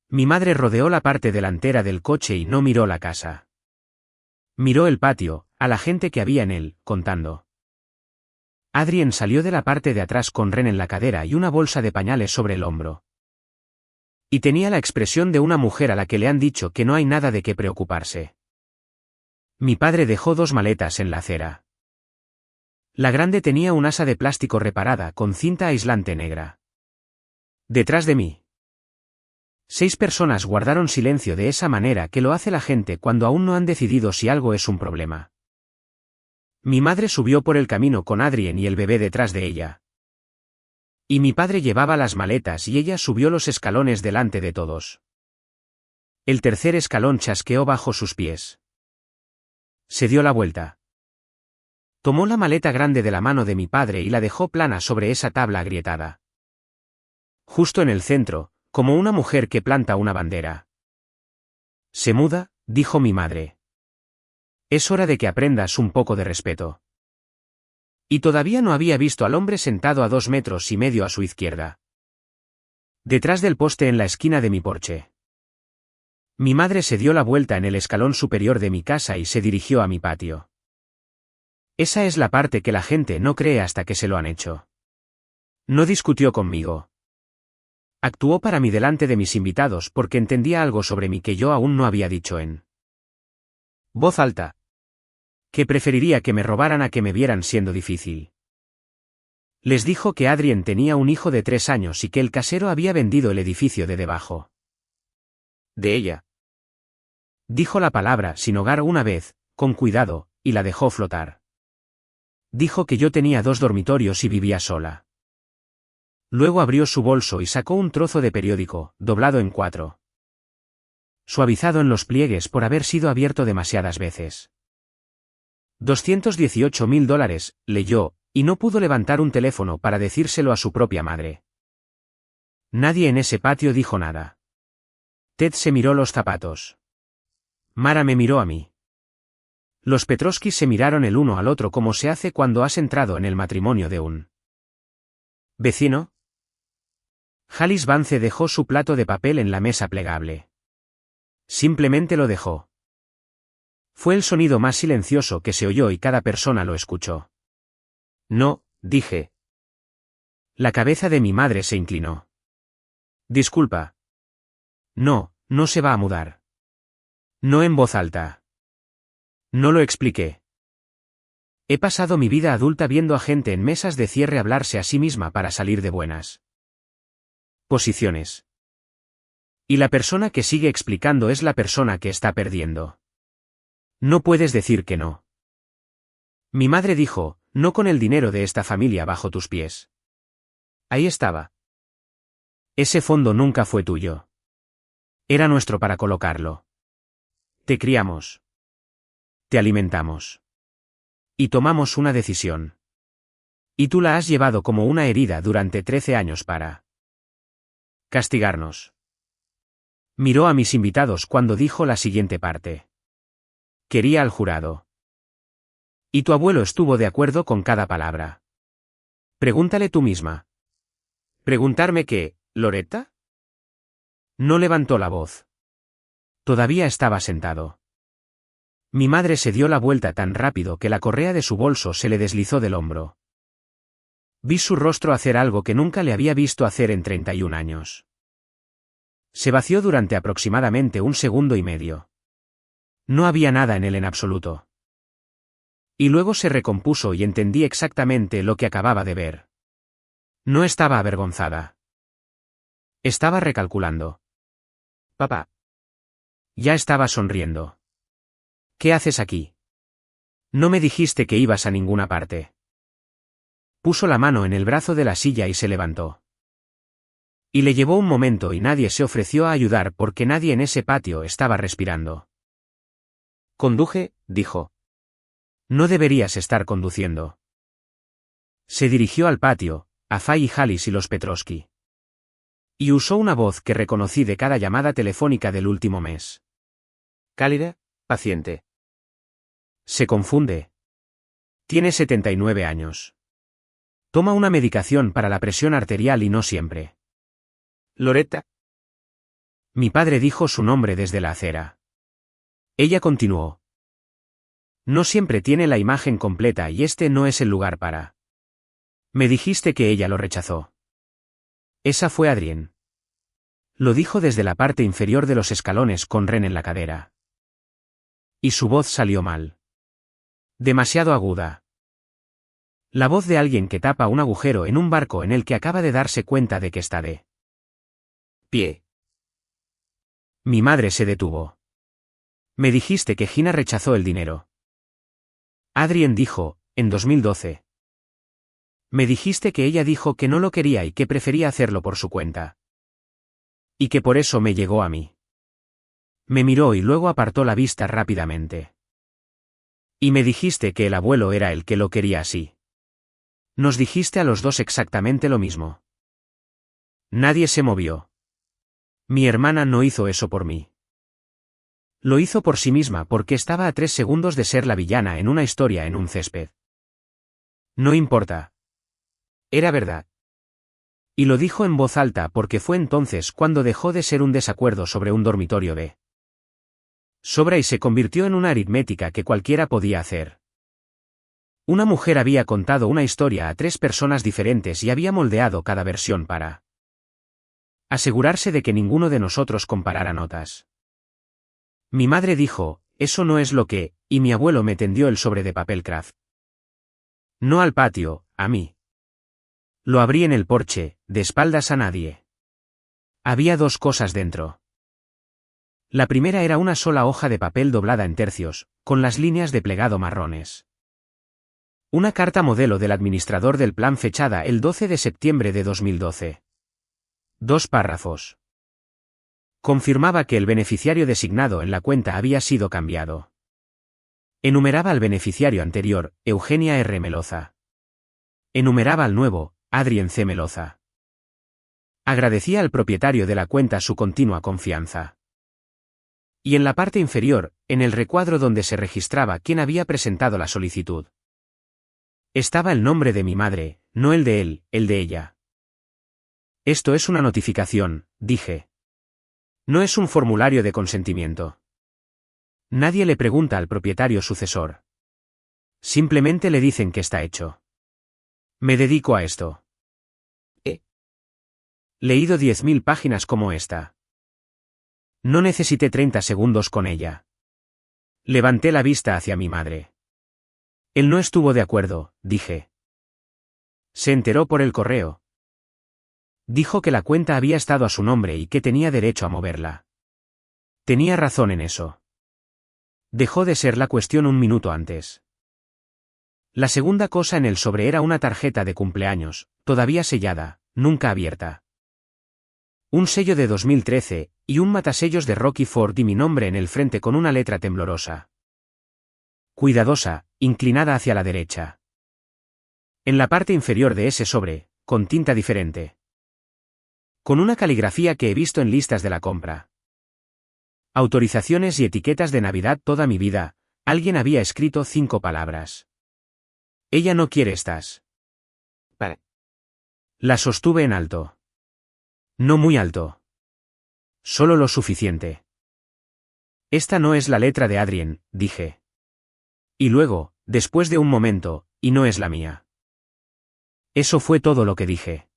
Mi madre rodeó la parte delantera del coche y no miró la casa. Miró el patio, a la gente que había en él, contando. Adrien salió de la parte de atrás con Ren en la cadera y una bolsa de pañales sobre el hombro. Y tenía la expresión de una mujer a la que le han dicho que no hay nada de qué preocuparse. Mi padre dejó 2 maletas en la acera. La grande tenía un asa de plástico reparada con cinta aislante negra. Detrás de mí. 6 personas guardaron silencio de esa manera que lo hace la gente cuando aún no han decidido si algo es un problema. Mi madre subió por el camino con Adrien y el bebé detrás de ella. Y mi padre llevaba las maletas y ella subió los escalones delante de todos. El tercer escalón chasqueó bajo sus pies. Se dio la vuelta. Tomó la maleta grande de la mano de mi padre y la dejó plana sobre esa tabla agrietada. Justo en el centro, como una mujer que planta una bandera. «¿Se muda?», dijo mi madre. «Es hora de que aprendas un poco de respeto». Y todavía no había visto al hombre sentado a 2,5 metros a su izquierda. Detrás del poste en la esquina de mi porche. Mi madre se dio la vuelta en el escalón superior de mi casa y se dirigió a mi patio. Esa es la parte que la gente no cree hasta que se lo han hecho. No discutió conmigo. Actuó para mí delante de mis invitados porque entendía algo sobre mí que yo aún no había dicho en voz alta. Que preferiría que me robaran a que me vieran siendo difícil. Les dijo que Adrien tenía un hijo de 3 años y que el casero había vendido el edificio de debajo de ella. Dijo la palabra sin hogar una vez, con cuidado, y la dejó flotar. Dijo que yo tenía 2 dormitorios y vivía sola. Luego abrió su bolso y sacó un trozo de periódico, doblado en 4. Suavizado en los pliegues por haber sido abierto demasiadas veces. $218.000, leyó, y no pudo levantar un teléfono para decírselo a su propia madre. Nadie en ese patio dijo nada. Ted se miró los zapatos. Mara me miró a mí. Los Petrovskis se miraron el uno al otro como se hace cuando has entrado en el matrimonio de un vecino. Alice Vance dejó su plato de papel en la mesa plegable. Simplemente lo dejó. Fue el sonido más silencioso que se oyó y cada persona lo escuchó. No, dije. La cabeza de mi madre se inclinó. Disculpa. No, no se va a mudar. No en voz alta. No lo expliqué. He pasado mi vida adulta viendo a gente en mesas de cierre hablarse a sí misma para salir de buenas posiciones. Y la persona que sigue explicando es la persona que está perdiendo. No puedes decir que no. Mi madre dijo, no con el dinero de esta familia bajo tus pies. Ahí estaba. Ese fondo nunca fue tuyo. Era nuestro para colocarlo. Te criamos. Te alimentamos. Y tomamos una decisión. Y tú la has llevado como una herida durante 13 años para castigarnos. Miró a mis invitados cuando dijo la siguiente parte. Quería al jurado. Y tu abuelo estuvo de acuerdo con cada palabra. Pregúntale tú misma. ¿Preguntarme qué, Loretta? No levantó la voz. Todavía estaba sentado. Mi madre se dio la vuelta tan rápido que la correa de su bolso se le deslizó del hombro. Vi su rostro hacer algo que nunca le había visto hacer en 31 años. Se vació durante aproximadamente 1 segundo y medio. No había nada en él en absoluto. Y luego se recompuso y entendí exactamente lo que acababa de ver. No estaba avergonzada. Estaba recalculando. Papá. Ya estaba sonriendo. ¿Qué haces aquí? No me dijiste que ibas a ninguna parte. Puso la mano en el brazo de la silla y se levantó. Y le llevó un momento y nadie se ofreció a ayudar porque nadie en ese patio estaba respirando. Conduje, dijo. No deberías estar conduciendo. Se dirigió al patio, a Fay y Alice y los Petrovski. Y usó una voz que reconocí de cada llamada telefónica del último mes. Cálida, paciente. Se confunde. Tiene 79 años. Toma una medicación para la presión arterial y no siempre. Loretta. Mi padre dijo su nombre desde la acera. Ella continuó. No siempre tiene la imagen completa y este no es el lugar para. Me dijiste que ella lo rechazó. Esa fue Adrien. Lo dijo desde la parte inferior de los escalones con Ren en la cadera. Y su voz salió mal. Demasiado aguda. La voz de alguien que tapa un agujero en un barco en el que acaba de darse cuenta de que está de pie. Mi madre se detuvo. Me dijiste que Gina rechazó el dinero. Adrien dijo, en 2012. Me dijiste que ella dijo que no lo quería y que prefería hacerlo por su cuenta. Y que por eso me llegó a mí. Me miró y luego apartó la vista rápidamente. Y me dijiste que el abuelo era el que lo quería así. Nos dijiste a los dos exactamente lo mismo. Nadie se movió. Mi hermana no hizo eso por mí. Lo hizo por sí misma porque estaba a 3 segundos de ser la villana en una historia en un césped. No importa. Era verdad. Y lo dijo en voz alta porque fue entonces cuando dejó de ser un desacuerdo sobre un dormitorio de sobra y se convirtió en una aritmética que cualquiera podía hacer. Una mujer había contado una historia a 3 personas diferentes y había moldeado cada versión para asegurarse de que ninguno de nosotros comparara notas. Mi madre dijo, eso no es lo que, y mi abuelo me tendió el sobre de papel craft. No al patio, a mí. Lo abrí en el porche, de espaldas a nadie. Había 2 cosas dentro. La primera era una sola hoja de papel doblada en tercios, con las líneas de plegado marrones. Una carta modelo del administrador del plan fechada el 12 de septiembre de 2012. 2 párrafos. Confirmaba que el beneficiario designado en la cuenta había sido cambiado. Enumeraba al beneficiario anterior, Eugenia R. Meloza. Enumeraba al nuevo, Adrien C. Meloza. Agradecía al propietario de la cuenta su continua confianza. Y en la parte inferior, en el recuadro donde se registraba quién había presentado la solicitud, estaba el nombre de mi madre, no el de él, el de ella. Esto es una notificación, dije. No es un formulario de consentimiento. Nadie le pregunta al propietario sucesor. Simplemente le dicen que está hecho. Me dedico a esto. He leído 10.000 páginas como esta. No necesité 30 segundos con ella. Levanté la vista hacia mi madre. Él no estuvo de acuerdo, dije. Se enteró por el correo. Dijo que la cuenta había estado a su nombre y que tenía derecho a moverla. Tenía razón en eso. Dejó de ser la cuestión un minuto antes. La segunda cosa en el sobre era una tarjeta de cumpleaños, todavía sellada, nunca abierta. Un sello de 2013, y un matasellos de Rocky Ford y mi nombre en el frente con una letra temblorosa. Cuidadosa, inclinada hacia la derecha. En la parte inferior de ese sobre, con tinta diferente. Con una caligrafía que he visto en listas de la compra. Autorizaciones y etiquetas de Navidad toda mi vida, alguien había escrito 5 palabras. Ella no quiere estas. La sostuve en alto. No muy alto. Solo lo suficiente. Esta no es la letra de Adrien, dije. Y luego, después de un momento, y no es la mía. Eso fue todo lo que dije.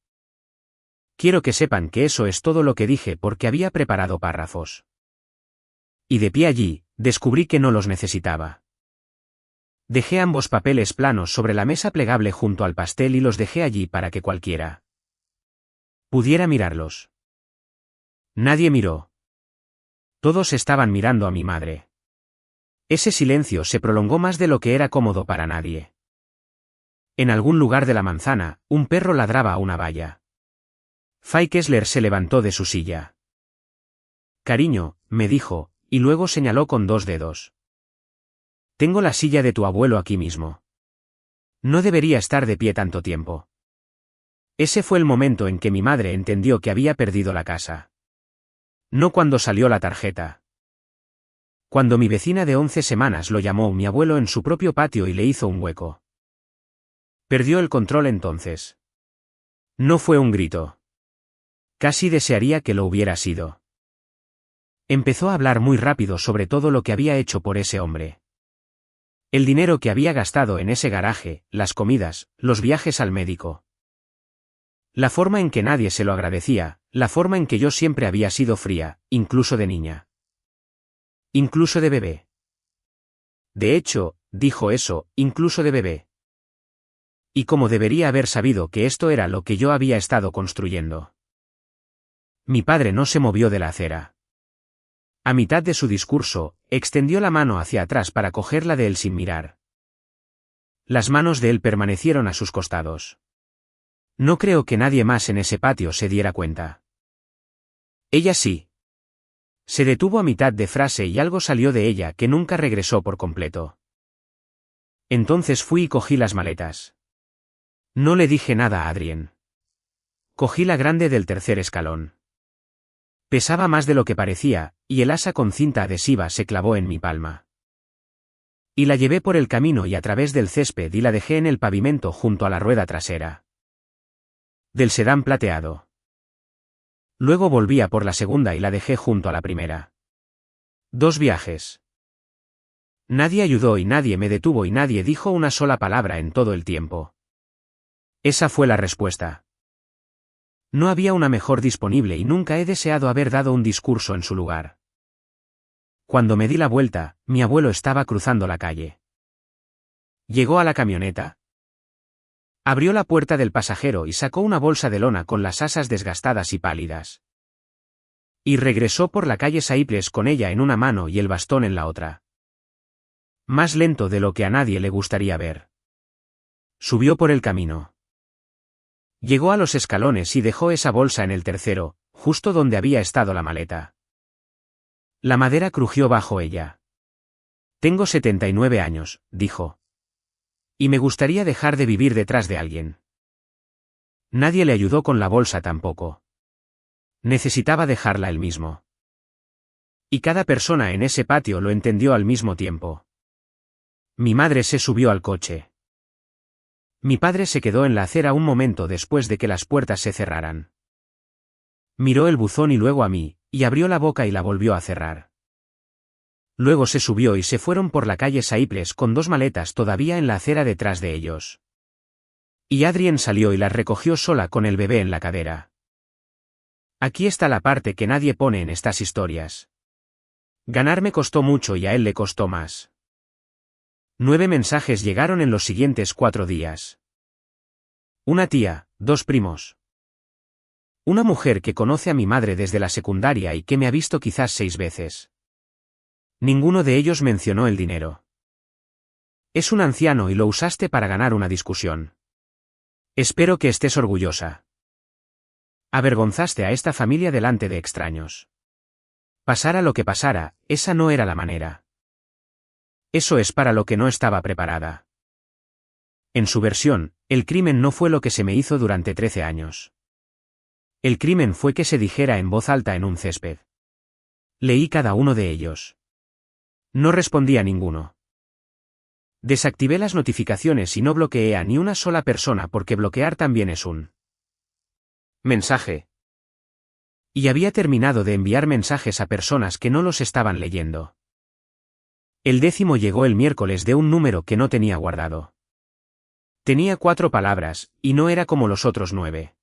Quiero que sepan que eso es todo lo que dije porque había preparado párrafos. Y de pie allí, descubrí que no los necesitaba. Dejé ambos papeles planos sobre la mesa plegable junto al pastel y los dejé allí para que cualquiera pudiera mirarlos. Nadie miró. Todos estaban mirando a mi madre. Ese silencio se prolongó más de lo que era cómodo para nadie. En algún lugar de la manzana, un perro ladraba a una valla. Fay Kessler se levantó de su silla. Cariño, me dijo, y luego señaló con 2 dedos. Tengo la silla de tu abuelo aquí mismo. No debería estar de pie tanto tiempo. Ese fue el momento en que mi madre entendió que había perdido la casa. No cuando salió la tarjeta. Cuando mi vecina de 11 semanas lo llamó mi abuelo en su propio patio y le hizo un hueco. Perdió el control entonces. No fue un grito. Casi desearía que lo hubiera sido. Empezó a hablar muy rápido sobre todo lo que había hecho por ese hombre. El dinero que había gastado en ese garaje, las comidas, los viajes al médico. La forma en que nadie se lo agradecía, la forma en que yo siempre había sido fría, incluso de niña. Incluso de bebé. De hecho, dijo eso, incluso de bebé. Y como debería haber sabido que esto era lo que yo había estado construyendo. Mi padre no se movió de la acera. A mitad de su discurso, extendió la mano hacia atrás para cogerla de él sin mirar. Las manos de él permanecieron a sus costados. No creo que nadie más en ese patio se diera cuenta. Ella sí. Se detuvo a mitad de frase y algo salió de ella que nunca regresó por completo. Entonces fui y cogí las maletas. No le dije nada a Adrien. Cogí la grande del 3er escalón. Pesaba más de lo que parecía, y el asa con cinta adhesiva se clavó en mi palma. Y la llevé por el camino y a través del césped y la dejé en el pavimento junto a la rueda trasera del sedán plateado. Luego volví a por la segunda y la dejé junto a la primera. 2 viajes. Nadie ayudó y nadie me detuvo y nadie dijo una sola palabra en todo el tiempo. Esa fue la respuesta. No había una mejor disponible y nunca he deseado haber dado un discurso en su lugar. Cuando me di la vuelta, mi abuelo estaba cruzando la calle. Llegó a la camioneta. Abrió la puerta del pasajero y sacó una bolsa de lona con las asas desgastadas y pálidas. Y regresó por la calle Saiples con ella en una mano y el bastón en la otra. Más lento de lo que a nadie le gustaría ver. Subió por el camino. Llegó a los escalones y dejó esa bolsa en el tercero, justo donde había estado la maleta. La madera crujió bajo ella. Tengo 79 años, dijo. Y me gustaría dejar de vivir detrás de alguien. Nadie le ayudó con la bolsa tampoco. Necesitaba dejarla él mismo. Y cada persona en ese patio lo entendió al mismo tiempo. Mi madre se subió al coche. Mi padre se quedó en la acera un momento después de que las puertas se cerraran. Miró el buzón y luego a mí, y abrió la boca y la volvió a cerrar. Luego se subió y se fueron por la calle Saiples con 2 maletas todavía en la acera detrás de ellos. Y Adrien salió y las recogió sola con el bebé en la cadera. Aquí está la parte que nadie pone en estas historias. Ganar me costó mucho y a él le costó más. 9 mensajes llegaron en los siguientes 4 días. Una tía, 2 primos. Una mujer que conoce a mi madre desde la secundaria y que me ha visto quizás 6 veces. Ninguno de ellos mencionó el dinero. Es un anciano y lo usaste para ganar una discusión. Espero que estés orgullosa. Avergonzaste a esta familia delante de extraños. Pasara lo que pasara, esa no era la manera. Eso es para lo que no estaba preparada. En su versión, el crimen no fue lo que se me hizo durante 13 años. El crimen fue que se dijera en voz alta en un césped. Leí cada uno de ellos. No respondí a ninguno. Desactivé las notificaciones y no bloqueé a ni una sola persona porque bloquear también es un mensaje. Y había terminado de enviar mensajes a personas que no los estaban leyendo. El 10º llegó el miércoles de un número que no tenía guardado. Tenía 4 palabras, y no era como los otros 9.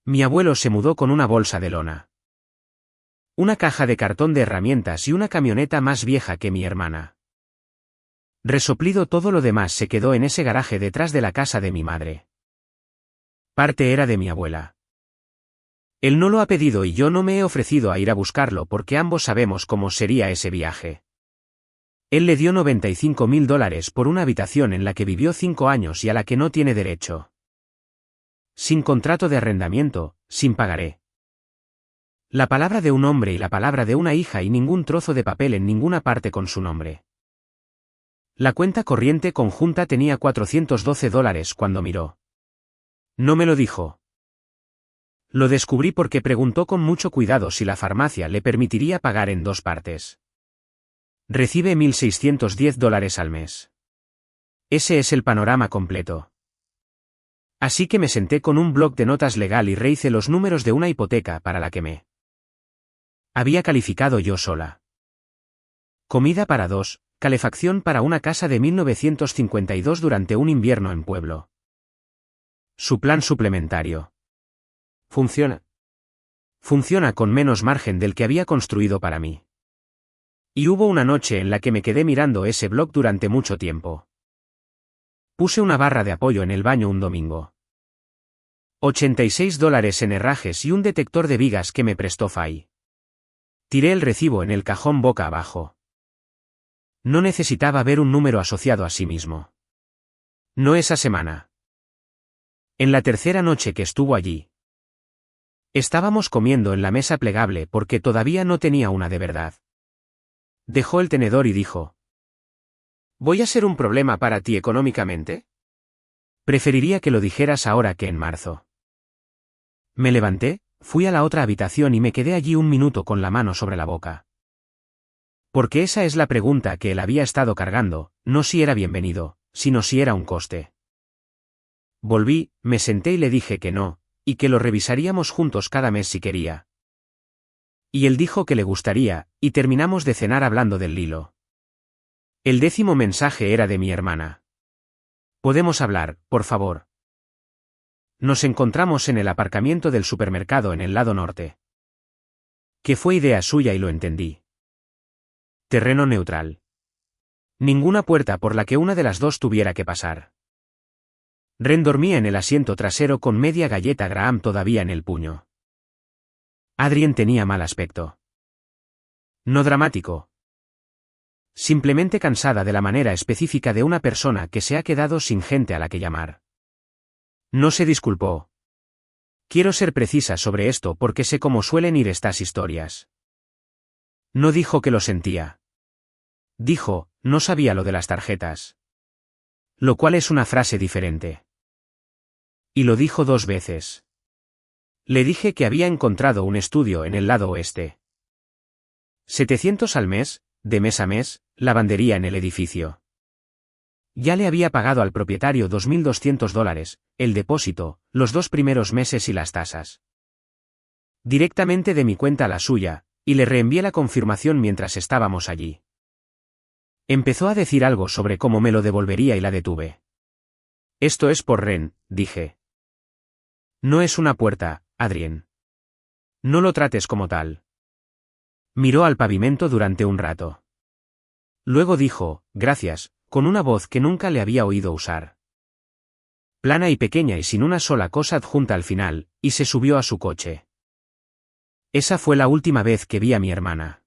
Mi abuelo se mudó con una bolsa de lona. Una caja de cartón de herramientas y una camioneta más vieja que mi hermana. Resoplido todo lo demás se quedó en ese garaje detrás de la casa de mi madre. Parte era de mi abuela. Él no lo ha pedido y yo no me he ofrecido a ir a buscarlo porque ambos sabemos cómo sería ese viaje. Él le dio $95.000 por una habitación en la que vivió 5 años y a la que no tiene derecho. Sin contrato de arrendamiento, sin pagaré. La palabra de un hombre y la palabra de una hija y ningún trozo de papel en ninguna parte con su nombre. La cuenta corriente conjunta tenía $412 cuando miró. No me lo dijo. Lo descubrí porque preguntó con mucho cuidado si la farmacia le permitiría pagar en 2 partes. Recibe $1.610 al mes. Ese es el panorama completo. Así que me senté con un bloc de notas legal y rehice los números de una hipoteca para la que me había calificado yo sola. Comida para 2, calefacción para una casa de 1952 durante un invierno en pueblo. Su plan suplementario. Funciona. Funciona con menos margen del que había construido para mí. Y hubo una noche en la que me quedé mirando ese blog durante mucho tiempo. Puse una barra de apoyo en el baño un domingo. $86 en herrajes y un detector de vigas que me prestó Fay. Tiré el recibo en el cajón boca abajo. No necesitaba ver un número asociado a sí mismo. No esa semana. En la tercera noche que estuvo allí. Estábamos comiendo en la mesa plegable porque todavía no tenía una de verdad. Dejó el tenedor y dijo: ¿Voy a ser un problema para ti económicamente? Preferiría que lo dijeras ahora que en marzo. Me levanté, fui a la otra habitación y me quedé allí un minuto con la mano sobre la boca. Porque esa es la pregunta que él había estado cargando, no si era bienvenido, sino si era un coste. Volví, me senté y le dije que no, y que lo revisaríamos juntos cada mes si quería. Y él dijo que le gustaría, y terminamos de cenar hablando del Lilo. El 10º mensaje era de mi hermana. ¿Podemos hablar, por favor? Nos encontramos en el aparcamiento del supermercado en el lado norte. Que fue idea suya y lo entendí. Terreno neutral. Ninguna puerta por la que una de las dos tuviera que pasar. Ren dormía en el asiento trasero con media galleta Graham todavía en el puño. Adrien tenía mal aspecto. No dramático. Simplemente cansada de la manera específica de una persona que se ha quedado sin gente a la que llamar. No se disculpó. Quiero ser precisa sobre esto porque sé cómo suelen ir estas historias. No dijo que lo sentía. Dijo, no sabía lo de las tarjetas. Lo cual es una frase diferente. Y lo dijo 2 veces. Le dije que había encontrado un estudio en el lado oeste. 700 al mes, de mes a mes, lavandería en el edificio. Ya le había pagado al propietario $2.200, el depósito, los 2 primeros meses y las tasas. Directamente de mi cuenta a la suya, y le reenvié la confirmación mientras estábamos allí. Empezó a decir algo sobre cómo me lo devolvería y la detuve. Esto es por Ren, dije. No es una puerta, Adrien. No lo trates como tal. Miró al pavimento durante un rato. Luego dijo, gracias, con una voz que nunca le había oído usar. Plana y pequeña y sin una sola cosa adjunta al final, y se subió a su coche. Esa fue la última vez que vi a mi hermana.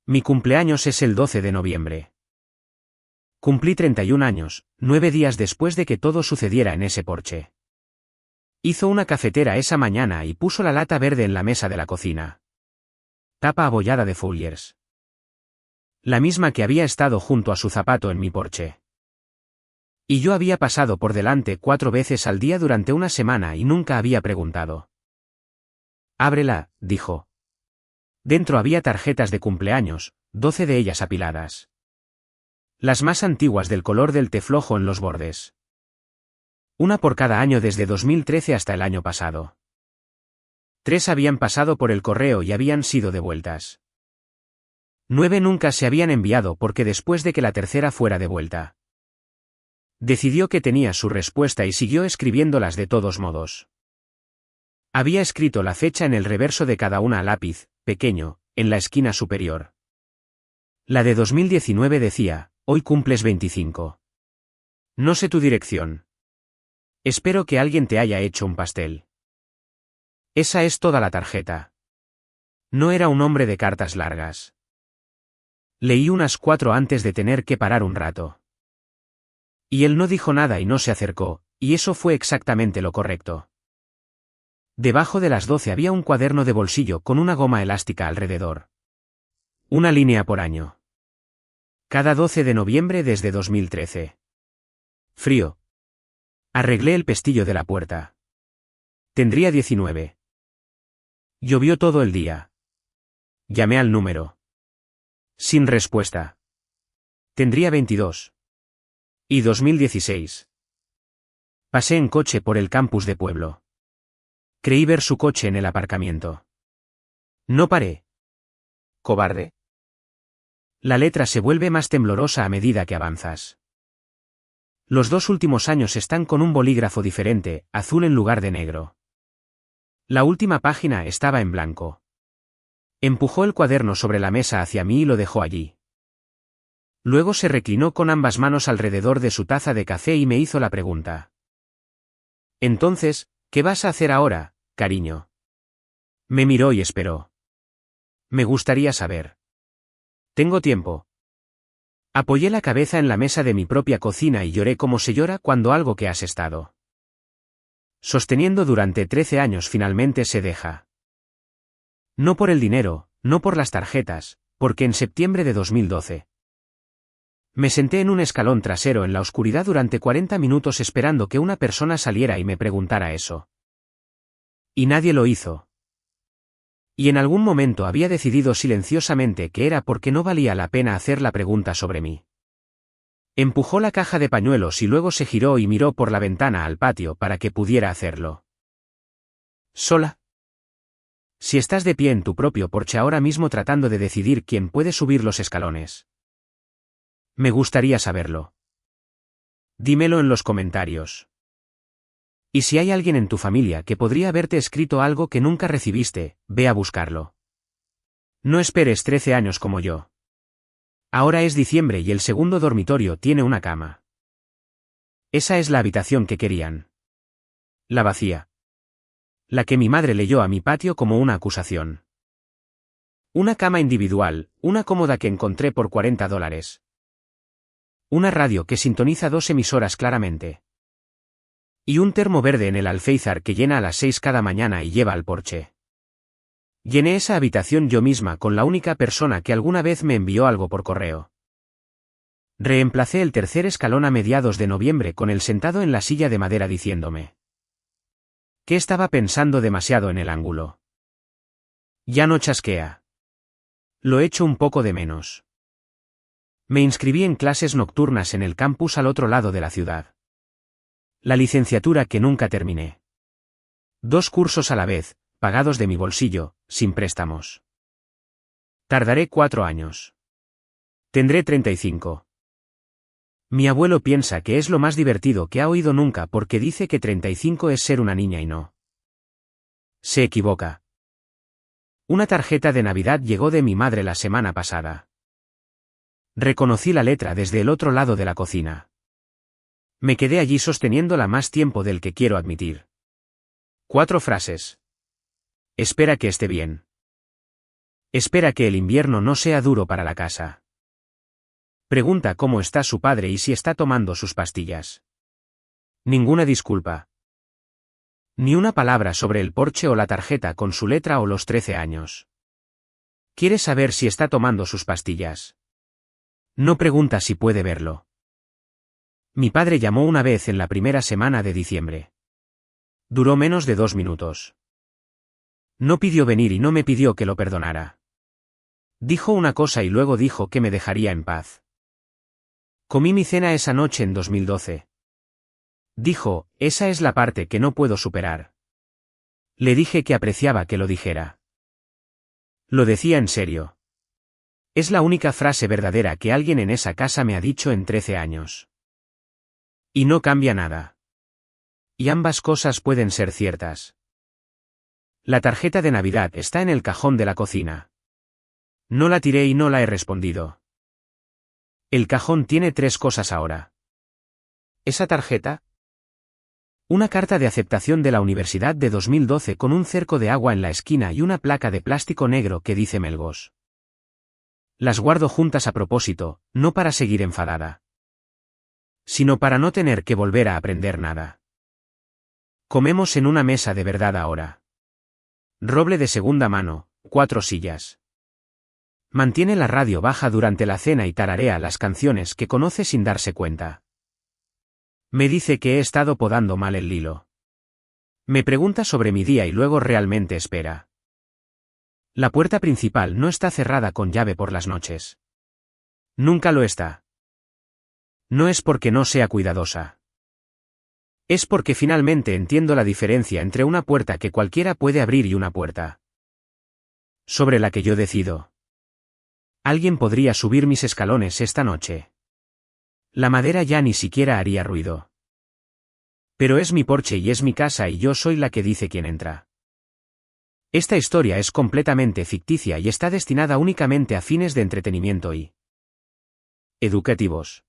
Mi cumpleaños es el 12 de noviembre. Cumplí 31 años, 9 días después de que todo sucediera en ese porche. Hizo una cafetera esa mañana y puso la lata verde en la mesa de la cocina. Tapa abollada de Folgers. La misma que había estado junto a su zapato en mi porche. Y yo había pasado por delante 4 veces al día durante una semana y nunca había preguntado. Ábrela, dijo. Dentro había tarjetas de cumpleaños, 12 de ellas apiladas. Las más antiguas del color del té flojo en los bordes. Una por cada año desde 2013 hasta el año pasado. 3 habían pasado por el correo y habían sido devueltas. 9 nunca se habían enviado porque después de que la tercera fuera devuelta. Decidió que tenía su respuesta y siguió escribiéndolas de todos modos. Había escrito la fecha en el reverso de cada una a lápiz, pequeño, en la esquina superior. La de 2019 decía, hoy cumples 25. No sé tu dirección. Espero que alguien te haya hecho un pastel. Esa es toda la tarjeta. No era un hombre de cartas largas. Leí unas 4 antes de tener que parar un rato. Y él no dijo nada y no se acercó, y eso fue exactamente lo correcto. Debajo de las 12 había un cuaderno de bolsillo con una goma elástica alrededor. Una línea por año. Cada 12 de noviembre desde 2013. Frío. Arreglé el pestillo de la puerta. Tendría 19. Llovió todo el día. Llamé al número. Sin respuesta. Tendría 22. Y 2016. Pasé en coche por el campus de Pueblo. Creí ver su coche en el aparcamiento. No paré. Cobarde. La letra se vuelve más temblorosa a medida que avanzas. Los 2 últimos años están con un bolígrafo diferente, azul en lugar de negro. La última página estaba en blanco. Empujó el cuaderno sobre la mesa hacia mí y lo dejó allí. Luego se reclinó con ambas manos alrededor de su taza de café y me hizo la pregunta. Entonces, ¿qué vas a hacer ahora, cariño? Me miró y esperó. Me gustaría saber. Tengo tiempo. Apoyé la cabeza en la mesa de mi propia cocina y lloré como se llora cuando algo que has estado sosteniendo durante 13 años finalmente se deja. No por el dinero, no por las tarjetas, porque en septiembre de 2012. Me senté en un escalón trasero en la oscuridad durante 40 minutos esperando que una persona saliera y me preguntara eso. Y nadie lo hizo. Y en algún momento había decidido silenciosamente que era porque no valía la pena hacer la pregunta sobre mí. Empujó la caja de pañuelos y luego se giró y miró por la ventana al patio para que pudiera hacerlo. ¿Sola? Si estás de pie en tu propio porche ahora mismo tratando de decidir quién puede subir los escalones. Me gustaría saberlo. Dímelo en los comentarios. Y si hay alguien en tu familia que podría haberte escrito algo que nunca recibiste, ve a buscarlo. No esperes 13 años como yo. Ahora es diciembre y el segundo dormitorio tiene una cama. Esa es la habitación que querían. La vacía. La que mi madre leyó a mi patio como una acusación. Una cama individual, una cómoda que encontré por $40. Una radio que sintoniza 2 emisoras claramente. Y un termo verde en el alféizar que llena a las 6 cada mañana y lleva al porche. Llené esa habitación yo misma con la única persona que alguna vez me envió algo por correo. Reemplacé el tercer escalón a mediados de noviembre con él sentado en la silla de madera diciéndome que estaba pensando demasiado en el ángulo. Ya no chasquea. Lo echo un poco de menos. Me inscribí en clases nocturnas en el campus al otro lado de la ciudad. La licenciatura que nunca terminé. 2 cursos a la vez, pagados de mi bolsillo, sin préstamos. Tardaré 4 años. Tendré 35. Mi abuelo piensa que es lo más divertido que ha oído nunca porque dice que 35 es ser una niña y no. Se equivoca. Una tarjeta de Navidad llegó de mi madre la semana pasada. Reconocí la letra desde el otro lado de la cocina. Me quedé allí sosteniéndola más tiempo del que quiero admitir. 4 frases. Espera que esté bien. Espera que el invierno no sea duro para la casa. Pregunta cómo está su padre y si está tomando sus pastillas. Ninguna disculpa. Ni una palabra sobre el porche o la tarjeta con su letra o los 13 años. Quiere saber si está tomando sus pastillas. No pregunta si puede verlo. Mi padre llamó una vez en la primera semana de diciembre. Duró menos de 2 minutos. No pidió venir y no me pidió que lo perdonara. Dijo una cosa y luego dijo que me dejaría en paz. Comí mi cena esa noche en 2012. Dijo, esa es la parte que no puedo superar. Le dije que apreciaba que lo dijera. Lo decía en serio. Es la única frase verdadera que alguien en esa casa me ha dicho en 13 años. Y no cambia nada. Y ambas cosas pueden ser ciertas. La tarjeta de Navidad está en el cajón de la cocina. No la tiré y no la he respondido. El cajón tiene 3 cosas ahora. ¿Esa tarjeta? Una carta de aceptación de la universidad de 2012 con un cerco de agua en la esquina y una placa de plástico negro que dice Melgos. Las guardo juntas a propósito, no para seguir enfadada, sino para no tener que volver a aprender nada. Comemos en una mesa de verdad ahora. Roble de segunda mano, 4 sillas. Mantiene la radio baja durante la cena y tararea las canciones que conoce sin darse cuenta. Me dice que he estado podando mal el lilo. Me pregunta sobre mi día y luego realmente espera. La puerta principal no está cerrada con llave por las noches. Nunca lo está. No es porque no sea cuidadosa. Es porque finalmente entiendo la diferencia entre una puerta que cualquiera puede abrir y una puerta sobre la que yo decido. Alguien podría subir mis escalones esta noche. La madera ya ni siquiera haría ruido. Pero es mi porche y es mi casa y yo soy la que dice quién entra. Esta historia es completamente ficticia y está destinada únicamente a fines de entretenimiento y educativos.